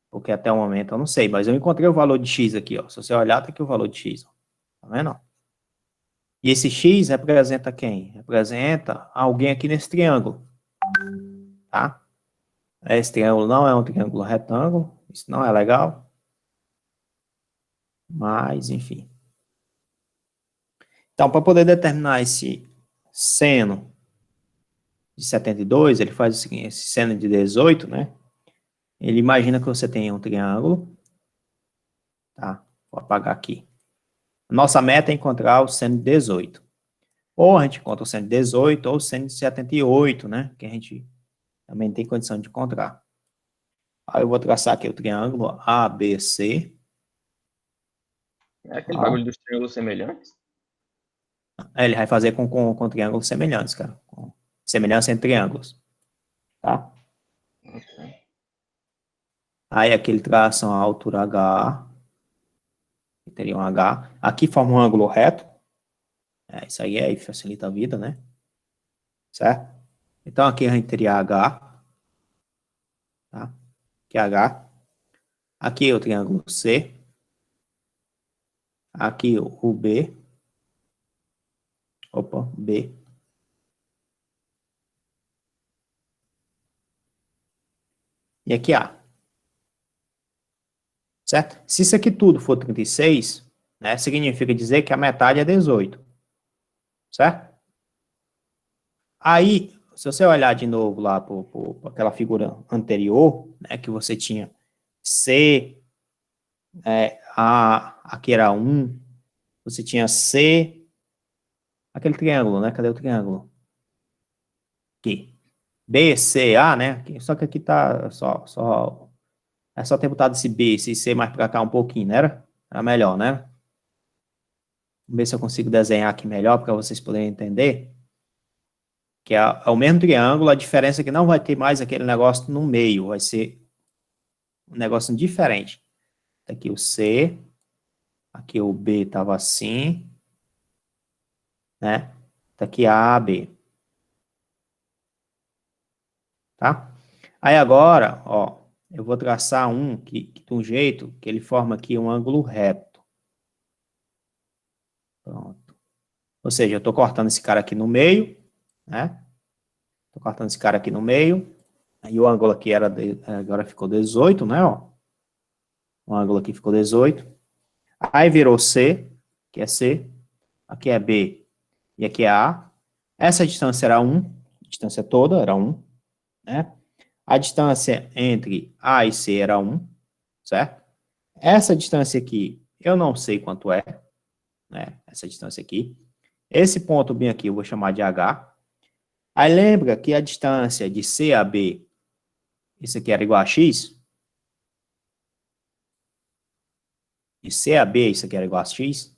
Porque até o momento eu não sei, mas eu encontrei o valor de x aqui, ó. Se você olhar, tá aqui o valor de x, ó. Tá vendo? E esse x representa quem? Representa alguém aqui nesse triângulo, tá? Esse triângulo não é um triângulo retângulo, isso não é legal, mas enfim. Então, para poder determinar esse seno de 72, ele faz o seguinte, esse seno de 18, né? Ele imagina que você tem um triângulo, tá? Vou apagar aqui. Nossa meta é encontrar o seno de 18. Ou a gente encontra o seno de 18 ou o seno de 78, né? Que a gente também tem condição de encontrar. Aí eu vou traçar aqui o triângulo ABC. É aquele bagulho dos triângulos semelhantes? Ele vai fazer com triângulos semelhantes, cara. Com semelhança entre triângulos. Tá? Okay. Aí aqui ele traça uma altura H. Teria um H. Aqui forma um ângulo reto. Isso aí facilita a vida, né? Certo? Então aqui a gente teria H. Tá? Aqui é H. Aqui é o triângulo C. Aqui o B. Opa, B. E aqui A. Certo? Se isso aqui tudo for 36, né, significa dizer que a metade é 18. Certo? Aí, se você olhar de novo lá para aquela figura anterior, né, que você tinha C, aqui era 1, você tinha C, aquele triângulo, né? Cadê o triângulo? Aqui. B, C, A, né? Só que aqui tá é só ter botado esse B, esse C mais pra cá um pouquinho, né? Era melhor, né? Vamos ver se eu consigo desenhar aqui melhor para vocês poderem entender. Que é o mesmo triângulo, a diferença é que não vai ter mais aquele negócio no meio, vai ser um negócio diferente. Aqui o C, aqui o B estava assim, né? Aqui A, B. Tá? Aí agora, ó, eu vou traçar um que de um jeito que ele forma aqui um ângulo reto. Pronto. Ou seja, eu estou cortando esse cara aqui no meio, né? Estou cortando esse cara aqui no meio. Aí o ângulo aqui agora ficou 18, né? Ó. O ângulo aqui ficou 18. Aí virou C, que é C. Aqui é B e aqui é A. Essa distância era 1. A distância toda era 1, né? A distância entre A e C era 1, certo? Essa distância aqui, eu não sei quanto é, né? Essa distância aqui. Esse ponto bem aqui eu vou chamar de H. Aí lembra que a distância de C a B, isso aqui era igual a X? De C a B, isso aqui era igual a X?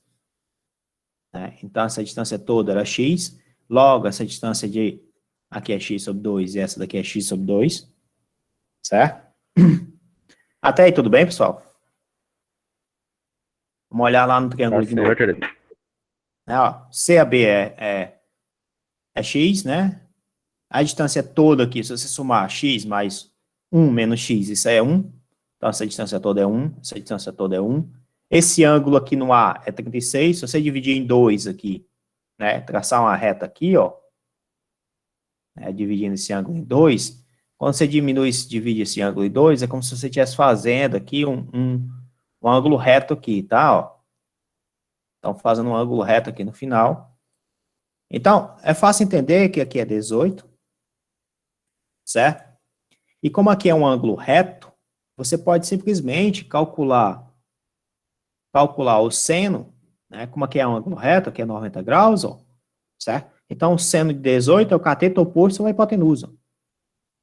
Né? Então, essa distância toda era X. Logo, essa distância de aqui é X sobre 2 e essa daqui é X sobre 2. Certo? Até aí, tudo bem, pessoal? Vamos olhar lá no triângulo de novo. Ó, C a B é X, né? A distância toda aqui, se você somar X mais 1 menos X, isso aí é 1. Então, essa distância toda é 1. Essa distância toda é 1. Esse ângulo aqui no A é 36. Se você dividir em 2 aqui, né? Traçar uma reta aqui, ó. Né, dividindo esse ângulo em 2. Quando você divide esse ângulo em 2, é como se você estivesse fazendo aqui um ângulo reto aqui, tá? Ó. Então, fazendo um ângulo reto aqui no final. Então, é fácil entender que aqui é 18, certo? E como aqui é um ângulo reto, você pode simplesmente calcular o seno, né? Como aqui é um ângulo reto, aqui é 90 graus, ó, certo? Então, o seno de 18 é o cateto oposto à hipotenusa.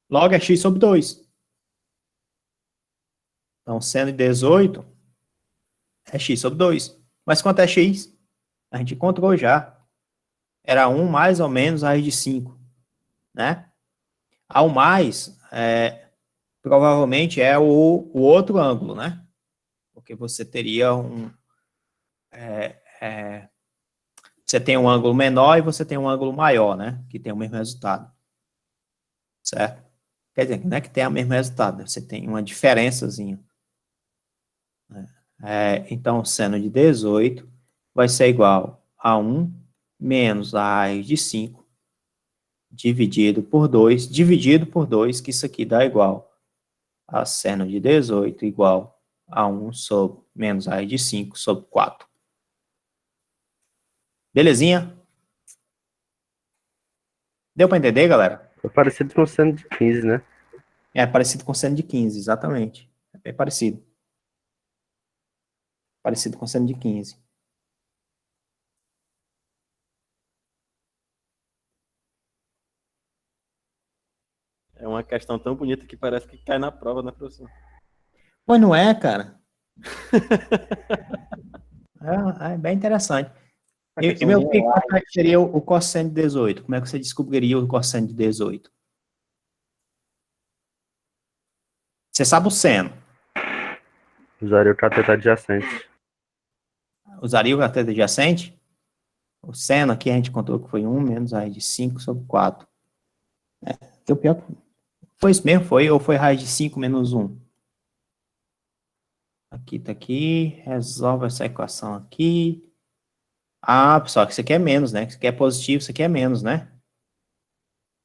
Logo, é x sobre 2. Então, seno de 18 é x sobre 2. Mas quanto é x? A gente encontrou já. Era 1 mais ou menos raiz de 5. Né? Ao mais, provavelmente é o outro ângulo, né? Porque você teria você tem um ângulo menor e você tem um ângulo maior, né? Que tem o mesmo resultado. Certo? Quer dizer, não é que tem o mesmo resultado, né? Você tem uma diferençazinha. Então, seno de 18 vai ser igual a 1 menos a raiz de 5 dividido por 2, que isso aqui dá igual a seno de 18 igual a 1 sobre menos a raiz de 5 sobre 4. Belezinha? Deu para entender, galera? É parecido com o seno de 15, né? É parecido com o seno de 15, exatamente. É bem parecido. Parecido com o seno de 15. É uma questão tão bonita que parece que cai na prova, né, professor? Mas não é, cara. É bem interessante. E meu filho, como é que seria o cosseno de 18? Como é que você descobriria o cosseno de 18? Você sabe o seno. Usaria o cateto adjacente. Usaria o cateto adjacente? O seno aqui a gente contou que foi 1 menos raiz de 5 sobre 4. O pior foi isso mesmo, ou foi raiz de 5 menos 1? Aqui tá aqui, resolve essa equação aqui. Ah, pessoal, que isso aqui é menos, né? Isso aqui é positivo, isso aqui é menos, né?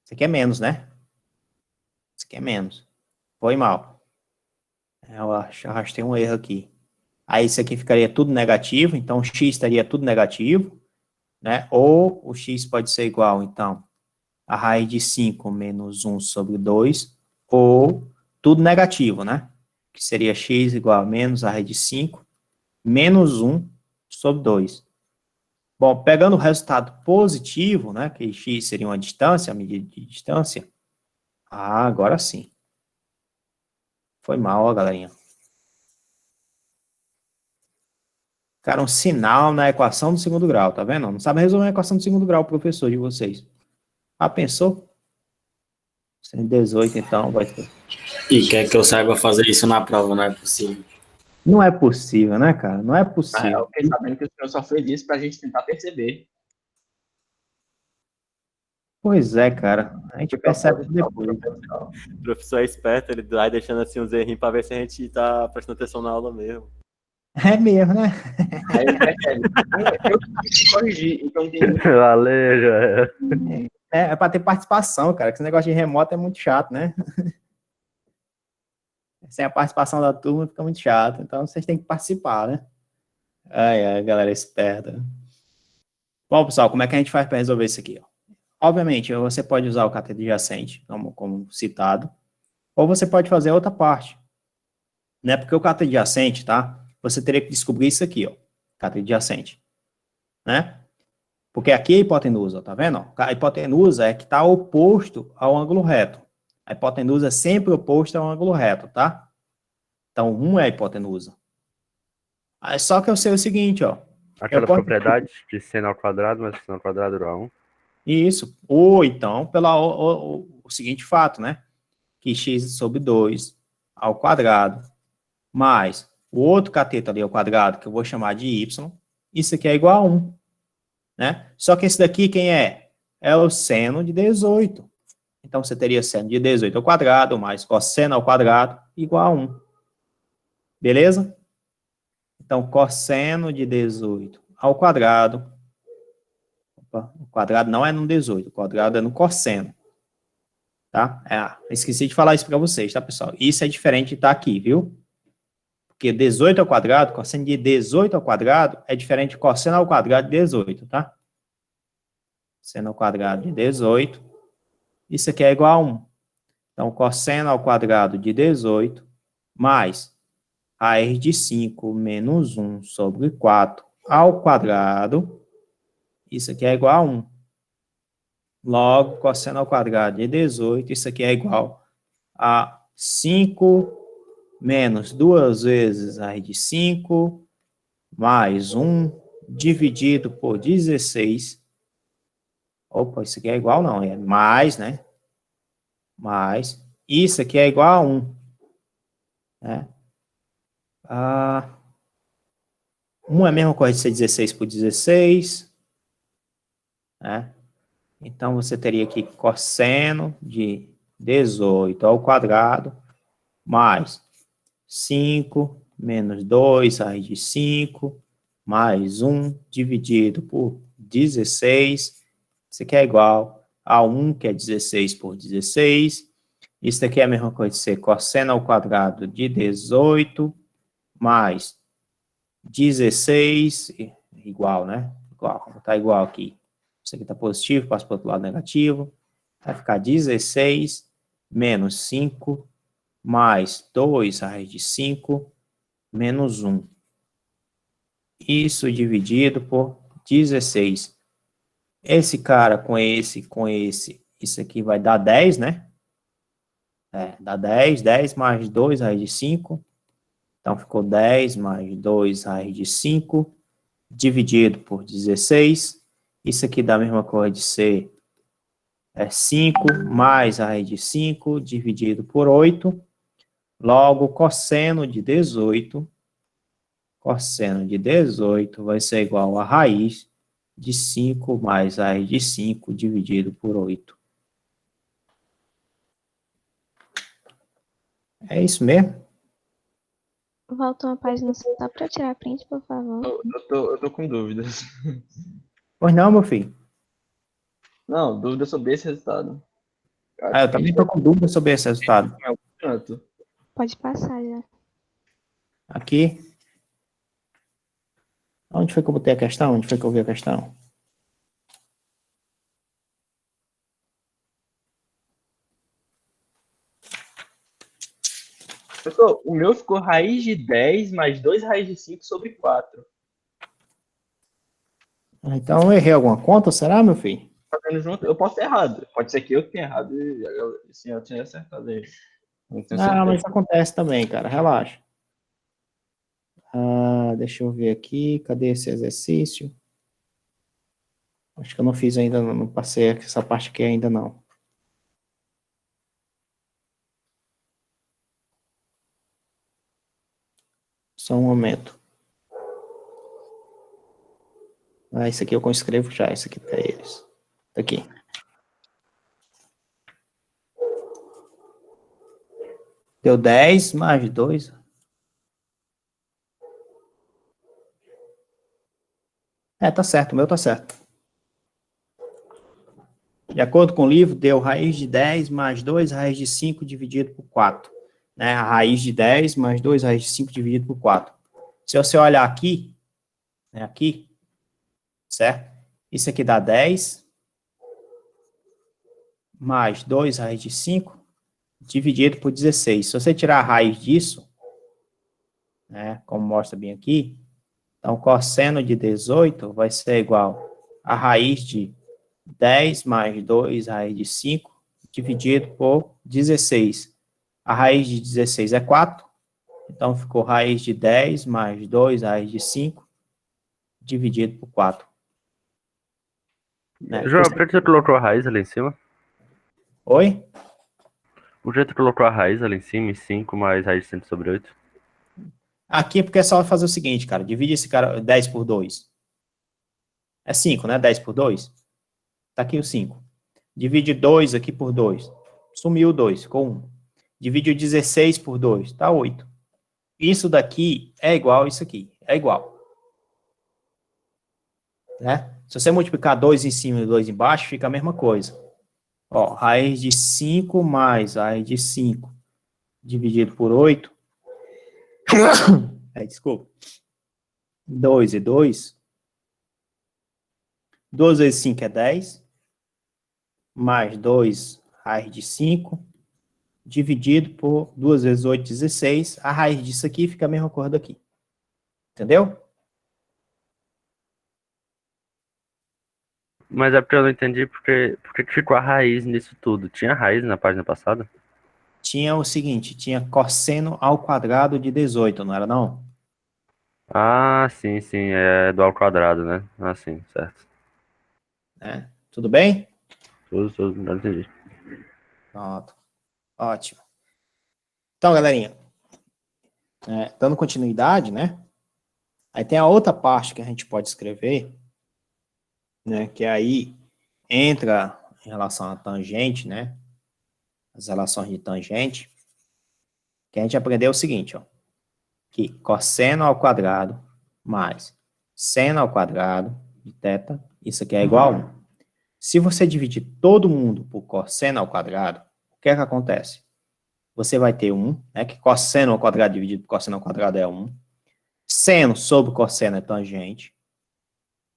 Isso aqui é menos, né? Isso aqui é menos. Foi mal. Eu arrastei um erro aqui. Aí isso aqui ficaria tudo negativo, então o x estaria tudo negativo, né? Ou o x pode ser igual, então, a raiz de 5 menos 1 sobre 2, ou tudo negativo, né? Que seria x igual a menos a raiz de 5 menos 1 sobre 2. Bom, pegando o resultado positivo, né, que x seria uma distância, a medida de distância. Ah, agora sim. Foi mal, ó, galerinha. Cara, um sinal na equação do segundo grau, tá vendo? Não sabe resolver a equação do segundo grau, professor de vocês. Ah, pensou? 118, então, vai ter. E quer que eu saiba fazer isso na prova, não é possível. Não é possível, né, cara? Não é Ah, possível. eu fiquei sabendo que o senhor só fez isso pra gente tentar perceber. Pois é, cara. A gente percebe depois. O professor é esperto, ele vai deixando assim uns errinhos pra ver se a gente tá prestando atenção na aula mesmo. É mesmo, né? Aí ele percebe. Eu tive que corrigir, então tem Valeu, já É pra ter participação, cara, que esse negócio de remoto é muito chato, né? Sem a participação da turma fica muito chato, então vocês têm que participar, né? Ai, galera esperta. Bom, pessoal, como é que a gente faz para resolver isso aqui? Ó? Obviamente, você pode usar o cateto adjacente, como citado, ou você pode fazer outra parte, né? Porque o cateto adjacente, tá? Você teria que descobrir isso aqui, ó, cateto adjacente, né? Porque aqui é a hipotenusa, tá vendo? A hipotenusa é que está oposto ao ângulo reto. A hipotenusa é sempre oposta ao ângulo reto, tá? Então, 1 é a hipotenusa. Só que eu sei o seguinte, ó. Aquela propriedade de seno ao quadrado, mais seno ao quadrado igual a 1. Isso. Ou então, pelo seguinte fato, né? Que x sobre 2 ao quadrado, mais o outro cateto ali ao quadrado, que eu vou chamar de y, isso aqui é igual a 1. Né? Só que esse daqui, quem é? É o seno de 18. Então, você teria seno de 18 ao quadrado, mais cosseno ao quadrado, igual a 1. Beleza? Então, cosseno de 18 ao quadrado. Opa, o quadrado não é no 18, o quadrado é no cosseno. Tá? Esqueci de falar isso para vocês, tá, pessoal? Isso é diferente de estar aqui, viu? Porque 18 ao quadrado, cosseno de 18 ao quadrado é diferente de cosseno ao quadrado de 18, tá? Seno ao quadrado de 18. Isso aqui é igual a 1. Então, cosseno ao quadrado de 18 mais raiz de 5 menos 1 sobre 4 ao quadrado. Isso aqui é igual a 1. Logo, cosseno ao quadrado de 18, isso aqui é igual a 5 menos 2 vezes raiz de 5 mais 1 dividido por 16. Opa, isso aqui é igual não, é mais, né? Mais. Isso aqui é igual a 1. Né? 1 é a mesma coisa de ser 16 por 16. Né? Então, você teria aqui cosseno de 18 ao quadrado, mais 5 menos 2 raiz de 5, mais 1 dividido por 16. Isso aqui é igual a 1, que é 16 por 16. Isso daqui é a mesma coisa de ser cosseno ao quadrado de 18, mais 16, igual, né? Igual, tá igual aqui. Isso aqui tá positivo, passa para o outro lado negativo. Vai ficar 16 menos 5, mais 2 raiz de 5, menos 1. Isso dividido por 16. Esse cara com esse, isso aqui vai dar 10, né? Dá 10, 10 mais 2 raiz de 5. Então, ficou 10 mais 2 raiz de 5, dividido por 16. Isso aqui dá a mesma coisa de ser 5 mais raiz de 5, dividido por 8. Logo, cosseno de 18 vai ser igual a raiz de 5 mais raiz de 5 dividido por 8. É isso mesmo? Volta uma página só para tirar print, por favor. Eu tô com dúvidas. Pois não, meu filho. Não, dúvida sobre esse resultado. Eu também tô com dúvida sobre esse resultado. Pode passar já. Aqui. Onde foi que eu botei a questão? Onde foi que eu vi a questão? Pessoal, o meu ficou raiz de 10 mais 2 raiz de 5 sobre 4. Então eu errei alguma conta, será, meu filho? Fazendo junto, eu posso ter errado. Pode ser que eu tenha errado e assim, eu tinha acertado ele. Não tenho Não, mas certeza. isso acontece também, cara, relaxa. Deixa eu ver aqui, cadê esse exercício? Acho que eu não fiz ainda, não passei essa parte aqui ainda não. Só um momento. Isso aqui eu escrevo já, isso aqui para eles. Tá aqui. Deu 10 mais 2. Tá certo, o meu tá certo. De acordo com o livro, deu raiz de 10 mais 2, raiz de 5 dividido por 4. Né? A raiz de 10 mais 2, raiz de 5 dividido por 4. Se você olhar aqui, né, aqui, certo? Isso aqui dá 10 mais 2 raiz de 5 dividido por 16. Se você tirar a raiz disso, né, como mostra bem aqui, então cosseno de 18 vai ser igual a raiz de 10 mais 2 raiz de 5 dividido por 16. A raiz de 16 é 4, então ficou raiz de 10 mais 2 raiz de 5 dividido por 4. Né? João, por que você colocou a raiz ali em cima? Oi? Por que você colocou a raiz ali em cima, em 5 mais raiz de 100 sobre 8? Aqui é porque é só fazer o seguinte, cara, divide esse cara 10 por 2. É 5, né? 10 por 2. Tá aqui o 5. Divide 2 aqui por 2. Sumiu o 2, ficou 1. Divide o 16 por 2, tá 8. Isso daqui é igual a isso aqui, é igual. Né? Se você multiplicar 2 em cima e 2 embaixo, fica a mesma coisa. Ó, raiz de 5 mais raiz de 5 dividido por 8. Desculpa. 2 e 2. 2 vezes 5 é 10. Mais 2 raiz de 5. Dividido por 2 vezes 8, 16. A raiz disso aqui fica a mesma coisa daqui. Entendeu? Mas é porque eu não entendi porque que ficou a raiz nisso tudo. Tinha raiz na página passada? Tinha o seguinte, tinha cosseno ao quadrado de 18, não era não? Ah, sim, é do ao quadrado, né? Ah, sim, certo. Tudo bem? Tudo, não entendi. Pronto. Ótimo. Então, galerinha, dando continuidade, né? Aí tem a outra parte que a gente pode escrever, né? Que aí entra em relação à tangente, né? As relações de tangente. Que a gente aprendeu o seguinte, ó. Que cosseno ao quadrado mais seno ao quadrado de θ, isso aqui é igual a 1. Se você dividir todo mundo por cosseno ao quadrado, o que é que acontece? Você vai ter 1, né, que cosseno ao quadrado dividido por cosseno ao quadrado é 1. Seno sobre cosseno é tangente.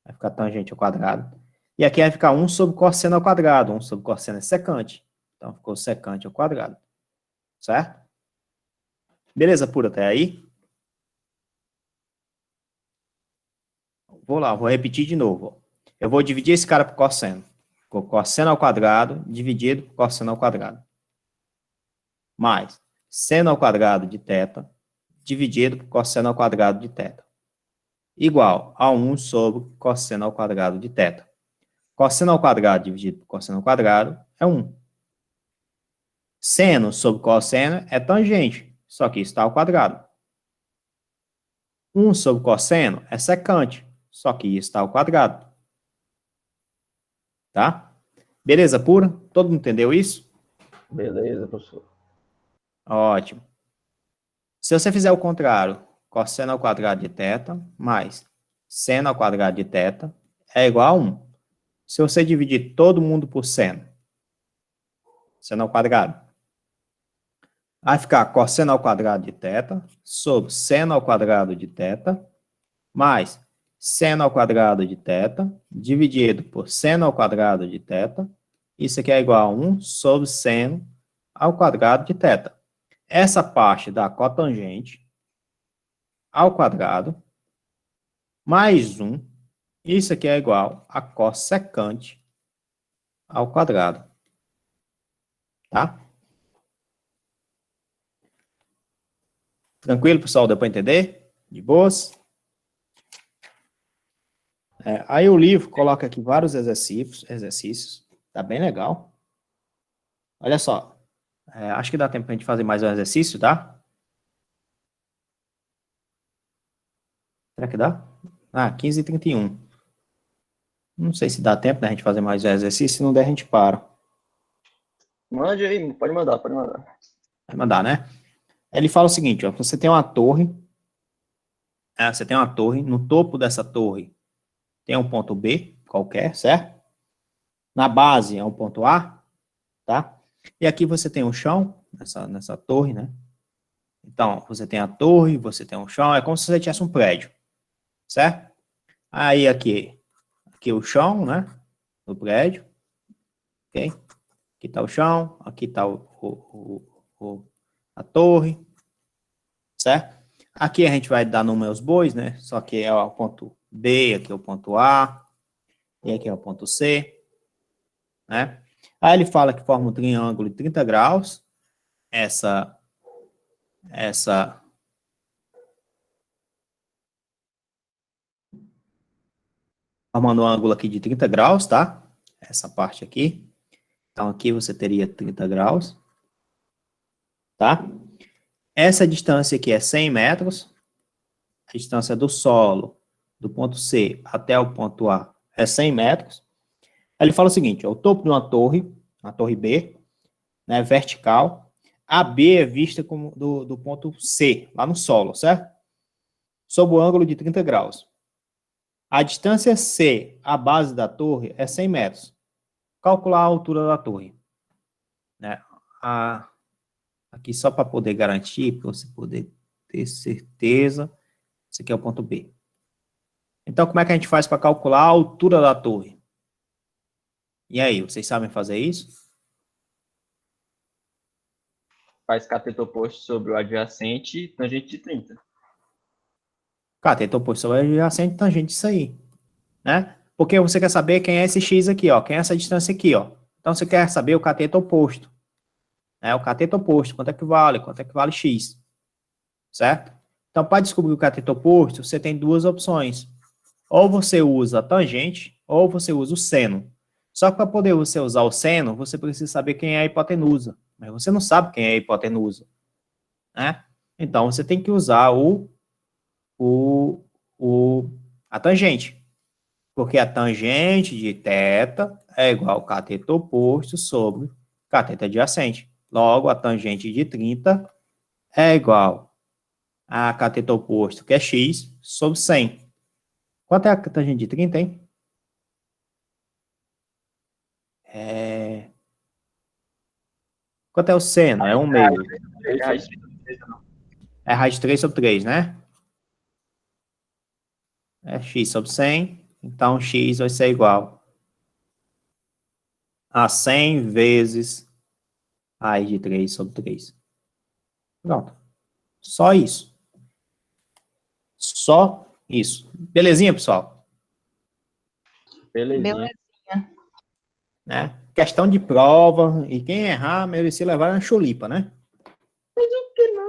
Vai ficar tangente ao quadrado. E aqui vai ficar 1 sobre cosseno ao quadrado. 1 sobre cosseno é secante. Então, ficou secante ao quadrado. Certo? Beleza pura até aí? Vou lá, vou repetir de novo. Eu vou dividir esse cara por cosseno. Ficou cosseno ao quadrado dividido por cosseno ao quadrado. Mais seno ao quadrado de θ dividido por cosseno ao quadrado de θ. Igual a 1 sobre cosseno ao quadrado de θ. Cosseno ao quadrado dividido por cosseno ao quadrado é 1. Seno sobre cosseno é tangente, só que está ao quadrado. 1 sobre cosseno é secante, só que está ao quadrado. Tá? Beleza pura? Todo mundo entendeu isso? Beleza, professor. Ótimo. Se você fizer o contrário, cosseno ao quadrado de θ mais seno ao quadrado de θ é igual a 1. Se você dividir todo mundo por seno ao quadrado, vai ficar cosseno ao quadrado de θ sobre seno ao quadrado de θ mais seno ao quadrado de θ dividido por seno ao quadrado de θ. Isso aqui é igual a 1 sobre seno ao quadrado de θ. Essa parte dá cotangente ao quadrado mais 1 Isso aqui é igual a cossecante ao quadrado. Tá? Tranquilo, pessoal? Deu para entender? De boas? Aí o livro coloca aqui vários exercícios. Tá bem legal. Olha só. Acho que dá tempo pra gente fazer mais um exercício, tá? Será que dá? 15h31. Não sei se dá tempo da gente fazer mais um exercício. Se não der, a gente para. Mande aí, pode mandar, pode mandar. Vai mandar, né? Ele fala o seguinte, ó. Você tem uma torre. Você tem uma torre. No topo dessa torre tem um ponto B qualquer, certo? Na base é um ponto A, tá? E aqui você tem um chão, nessa torre, né? Então, você tem a torre, você tem um chão, é como se você tivesse um prédio, certo? Aí aqui o chão, né? Do prédio, ok? Aqui tá o chão, aqui tá a torre, certo? Aqui a gente vai dar nome aos bois, né? Só que é o ponto B, aqui é o ponto A, e aqui é o ponto C, né? Aí ele fala que forma um triângulo de 30 graus, formando um ângulo aqui de 30 graus, tá? Essa parte aqui. Então, aqui você teria 30 graus, tá? Essa distância aqui é 100 metros. A distância do solo, do ponto C até o ponto A, é 100 metros. Aí ele fala o seguinte, ó, o topo de uma torre, a torre B, né, vertical, a B é vista como do ponto C, lá no solo, certo? Sob o ângulo de 30 graus. A distância C, a base da torre, é 100 metros. Calcular a altura da torre. Né? Aqui só para poder garantir, para você poder ter certeza, esse aqui é o ponto B. Então, como é que a gente faz para calcular a altura da torre? E aí, vocês sabem fazer isso? Faz cateto oposto sobre o adjacente, tangente de 30. Cateto oposto sobre o adjacente, tangente disso aí. Né? Porque você quer saber quem é esse x aqui, ó. Quem é essa distância aqui, ó. Então, você quer saber o cateto oposto. Né? O cateto oposto, quanto é que vale x. Certo? Então, para descobrir o cateto oposto, você tem duas opções. Ou você usa a tangente, ou você usa o seno. Só que para poder você usar o seno, você precisa saber quem é a hipotenusa. Mas você não sabe quem é a hipotenusa. Né? Então, você tem que usar a tangente. Porque a tangente de θ é igual ao cateto oposto sobre cateto adjacente. Logo, a tangente de 30 é igual a cateto oposto, que é x, sobre 100. Quanto é a tangente de 30, hein? Quanto é o seno? É 1 meio. É raiz de 3 sobre 3, né? É x sobre 100. Então, x vai ser igual a 100 vezes raiz de 3 sobre 3. Pronto. Só isso. Só isso. Belezinha, pessoal? Belezinha. Né? Questão de prova. E quem errar, merecia levar uma chulipa, né? Mas o que não?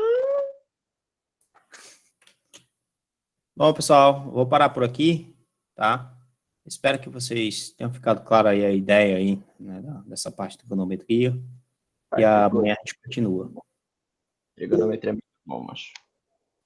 Bom, pessoal, vou parar por aqui, tá? Espero que vocês tenham ficado claro aí a ideia aí, né, dessa parte de trigonometria. E amanhã a gente continua. Trigonometria é muito bom, macho.